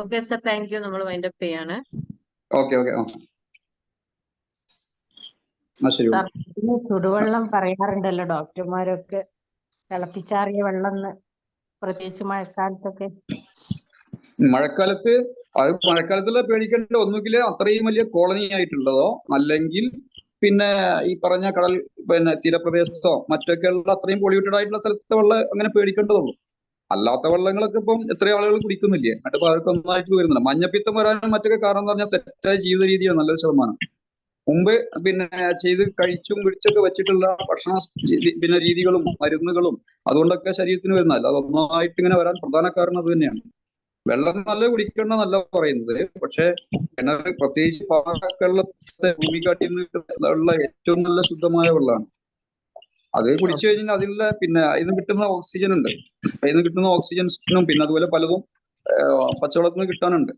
Okay sir, thank you. നമ്മൾ വൈൻഡ് അപ്പ് ചെയ്യാണ്. ഓക്കെ ഓക്കെ ശരി. സാർ, ഇതിന് ചുടുവെള്ളം പറയാറുണ്ടല്ലോ ഡോക്ടർമാരൊക്കെ, തിളപ്പിച്ചാറിയ വെള്ളം, പ്രത്യേകിച്ച് മഴക്കാലത്തൊക്കെ. മഴക്കാലത്ത് മഴക്കാലത്തുള്ള പേടിക്കേണ്ട ഒന്നുകിൽ അത്രയും വലിയ കോളനി ആയിട്ടുള്ളതോ അല്ലെങ്കിൽ പിന്നെ ഈ പറഞ്ഞ കടൽ തീരപ്രദേശത്തോ മറ്റൊക്കെയുള്ള അത്രയും പൊള്യൂട്ടഡ് ആയിട്ടുള്ള സ്ഥലത്തെ വെള്ളം അങ്ങനെ പേടിക്കേണ്ടതുള്ളൂ. അല്ലാത്ത വെള്ളങ്ങളൊക്കെ ഇപ്പം എത്രയോ ആളുകൾ കുടിക്കുന്നില്ലേ, മറ്റു പലർക്കും ഒന്നായിട്ട് വരുന്നില്ല. മഞ്ഞപ്പിത്തം വരാനും മറ്റൊക്കെ കാരണം എന്ന് പറഞ്ഞാൽ തെറ്റായ ജീവിത രീതിയാണ് നല്ലൊരു ശതമാനം. മുമ്പ് ചെയ്ത് കഴിച്ചും പിടിച്ചൊക്കെ വെച്ചിട്ടുള്ള ഭക്ഷണ രീതികളും മരുന്നുകളും അതുകൊണ്ടൊക്കെ ശരീരത്തിന് വരുന്നതല്ല. അതൊന്നായിട്ട് ഇങ്ങനെ വരാൻ പ്രധാന കാരണം അത് തന്നെയാണ്. വെള്ളം നല്ല കുടിക്കണമെന്നല്ല പറയുന്നത്, പക്ഷെ കിണറ് പ്രത്യേകിച്ച് പാറക്കെള്ളത്തെ ഭൂമിക്കാട്ടിൽ നിന്നുള്ള ഏറ്റവും നല്ല ശുദ്ധമായ വെള്ളമാണ്. അത് കുടിച്ചു കഴിഞ്ഞാൽ അതിനുള്ള അതിന് കിട്ടുന്ന ഓക്സിജൻ ഉണ്ട്. അതിന് കിട്ടുന്ന ഓക്സിജൻസും അതുപോലെ പലതും പച്ചവെള്ളത്തിൽ നിന്ന് കിട്ടാനുണ്ട്.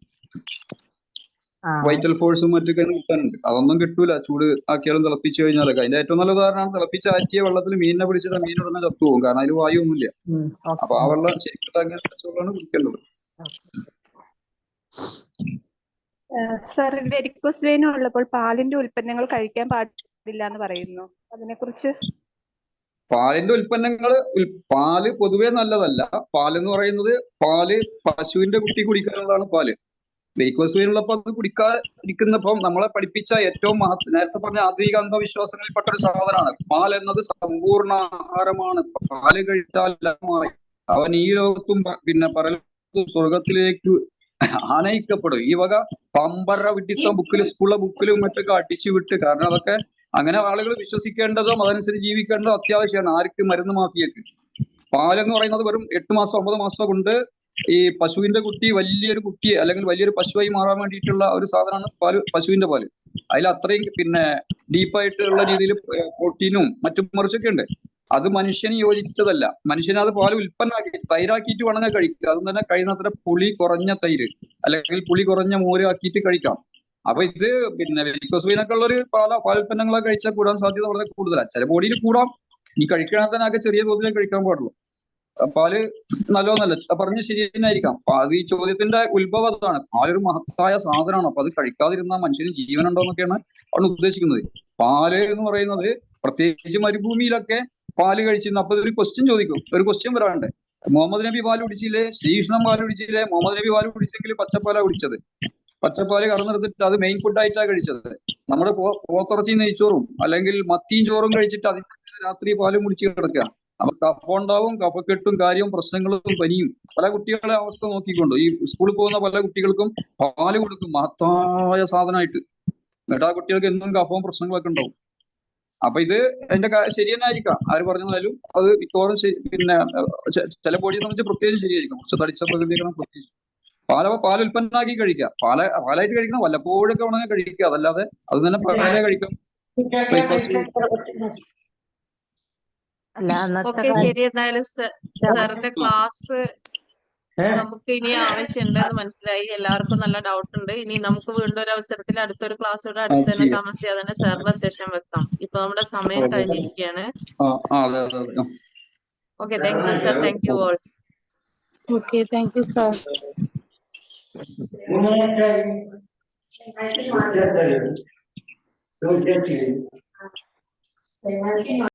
വൈറ്റൽ ഫോഴ്സും മറ്റൊക്കെ കിട്ടാനുണ്ട്. അതൊന്നും കിട്ടൂല ചൂട് ആക്കിയാലും തിളപ്പിച്ചു കഴിഞ്ഞാലൊക്കെ. അതിന്റെ ഏറ്റവും നല്ല ഉദാഹരണമാണ് തിളപ്പിച്ചാറ്റിയ വെള്ളത്തിൽ മീനിനെ പിടിച്ചിട്ട് മീൻ ഉടനെ ചത്തുപോകും, കാരണം അതിൽ വായു ഒന്നുമില്ല. അപ്പൊ ആ വെള്ളം ശരിക്കും അങ്ങനെ പച്ചവെള്ളമാണ് കുടിക്കേണ്ടത്. സർ, വെരിക്കോസ് വെയിൻ ഉള്ളപ്പോൾ പാലിന്റെ ഉൽപ്പന്നങ്ങൾ കഴിക്കാൻ പാടില്ല എന്ന് പറയുന്നു. അതിനെക്കുറിച്ച്? പാലിന്റെ പാല് പൊതുവെ നല്ലതല്ല. പാലെന്ന് പറയുന്നത് പശുവിന്റെ കുട്ടി കുടിക്കാനുള്ളതാണ് പാല്. വെരിക്കോസ് വെയിൻ ഉള്ളപ്പോൾ അത് കുടിക്കാതിരിക്കുന്നപ്പം നമ്മളെ പഠിപ്പിച്ച ഏറ്റവും നേരത്തെ പറഞ്ഞ ആധുനിക അന്ധവിശ്വാസങ്ങളിൽപ്പെട്ട ഒരു സാധനമാണ് പാൽ എന്നത്. സമ്പൂർണ്ണ ആഹാരമാണ്. പാല് കഴിച്ചാൽ അവൻ ഈ ലോകത്തും പരലോകത്തും സ്വർഗത്തിലേക്ക് ആനയിക്കപ്പെടും. ഈ വക പമ്പറ വിട്ടിത്തം സ്കൂളിലെ ബുക്കിലും മറ്റൊക്കെ അടിച്ചു വിട്ട്, കാരണം അതൊക്കെ അങ്ങനെ ആളുകൾ വിശ്വസിക്കേണ്ടതും അതനുസരിച്ച് ജീവിക്കേണ്ടതും അത്യാവശ്യമാണ്. ആർക്ക്? മരുന്ന് മാഫിയക്ക്. പാലെന്ന് പറയുന്നത് വെറും 8 മാസം 9 മാസം കൊണ്ട് ഈ പശുവിന്റെ കുട്ടി വലിയൊരു കുട്ടി അല്ലെങ്കിൽ വലിയൊരു പശുവായി മാറാൻ വേണ്ടിയിട്ടുള്ള ഒരു സാധനമാണ് പശുവിന്റെ പാല്. അതിൽ അത്രയും ഡീപ്പായിട്ടുള്ള രീതിയിൽ പ്രോട്ടീനും മറ്റും മറിച്ചൊക്കെ ഉണ്ട്. അത് മനുഷ്യന് യോജിച്ചതല്ല. മനുഷ്യന് അത് പാല് ഉൽപ്പന്നമാക്കി തൈരാക്കിയിട്ട് വേണമെങ്കിൽ കഴിക്കുക. അതും തന്നെ കഴിയുന്നത്ര പുളി കുറഞ്ഞ തൈര് അല്ലെങ്കിൽ പുളി കുറഞ്ഞ മോര് ആക്കിയിട്ട് കഴിക്കാം. അപ്പൊ ഇത് വെരിക്കോസ് വെയിനൊക്കെ ഉള്ള ഒരു പാലുൽപ്പന്നങ്ങളൊക്കെ കഴിച്ചാൽ കൂടാൻ സാധ്യത വളരെ കൂടുതലാണ്. ചില ബോഡിയിൽ കൂടാം. ഈ കഴിക്കണമെങ്കിൽ തന്നെ ആകെ ചെറിയ തോതിലേ കഴിക്കാൻ പാടുള്ളൂ. പാല് നല്ലതൊന്നല്ല. പറഞ്ഞ ശരി തന്നെയായിരിക്കാം. അത് ഈ ചോദ്യത്തിന്റെ ഉത്ഭവം അതാണ്. പാലൊരു മഹത്തായ സാധനമാണ്. അപ്പൊ അത് കഴിക്കാതിരുന്ന മനുഷ്യന് ജീവനുണ്ടോ എന്നൊക്കെയാണ് അവിടെ ഉദ്ദേശിക്കുന്നത്. പാല് എന്ന് പറയുന്നത് പ്രത്യേകിച്ച് മരുഭൂമിയിലൊക്കെ പാല് കഴിച്ചിരുന്നു. അപ്പൊ ഒരു ക്വസ്റ്റ്യൻ ചോദിക്കും, ഒരു ക്വസ്റ്റ്യൻ വരാണ്ട്. മുഹമ്മദ് നബി പാല് കുടിച്ചില്ലേ? ശ്രീകൃഷ്ണൻ പാല് കുടിച്ചില്ലേ? മുഹമ്മദ് നബി പാല് കുടിച്ചെങ്കിൽ പച്ചപ്പാലാ കുടിച്ചത്. പച്ചപ്പാല് കറന്നെടുത്തിട്ട് അത് മെയിൻ ഫുഡായിട്ടാണ് കഴിച്ചത്. നമ്മുടെ പോത്തിറച്ചി നെയ്ച്ചോറും അല്ലെങ്കിൽ മത്തിയും ചോറും കഴിച്ചിട്ട് അതിന്റെ രാത്രി പാലും കുടിച്ച് കിടക്കുക. അപ്പൊ കഫം ഉണ്ടാവും, കഫക്കെട്ടും കാര്യവും പ്രശ്നങ്ങളും പനിയും. പല കുട്ടികളെ അവസ്ഥ നോക്കിക്കൊണ്ട് ഈ സ്കൂളിൽ പോകുന്ന പല കുട്ടികൾക്കും പാല് കൊടുക്കും മഹത്തായ സാധനമായിട്ട്. എന്നിട്ട് ആ കുട്ടികൾക്ക് എന്നും കഫവും പ്രശ്നങ്ങളൊക്കെ ഉണ്ടാവും. അപ്പൊ ഇത് അതിന്റെ ശരി തന്നെ ആയിരിക്കാം. ആര് പറഞ്ഞാലും അത് മിക്കവാറും ചില ബോഡിയെ സംബന്ധിച്ച് പ്രത്യേകിച്ച് ശരിയായിരിക്കും. കുറച്ച് തടിച്ച പ്രകൃതിയാണ് പ്രത്യേകിച്ച്. പാൽ ഉൽപ്പന്നമാക്കി കഴിക്കുക. പാലായിട്ട് കഴിക്കണം, വല്ലപ്പോഴൊക്കെ വേണമെങ്കിൽ കഴിക്കുക. അതല്ലാതെ അത് തന്നെ പാലേ കഴിക്കാം. ഓക്കെ, ശരി. എന്നാലും സാറിന്റെ ക്ലാസ് നമുക്ക് ഇനി ആവശ്യമുണ്ടെന്ന് മനസ്സിലായി. എല്ലാവർക്കും നല്ല ഡൗട്ട് ഉണ്ട്. ഇനി നമുക്ക് വീണ്ടും ഒരു അവസരത്തിൽ അടുത്തൊരു ക്ലാസ്സോടെ അടുത്ത് തന്നെ താമസിയാതെ തന്നെ സാറിന്റെ സെഷൻ വെക്കാം. ഇപ്പൊ നമ്മുടെ സമയം കഴിഞ്ഞിരിക്കുകയാണ്. Okay, thank you sir. Thank you all. Okay, thank you sir.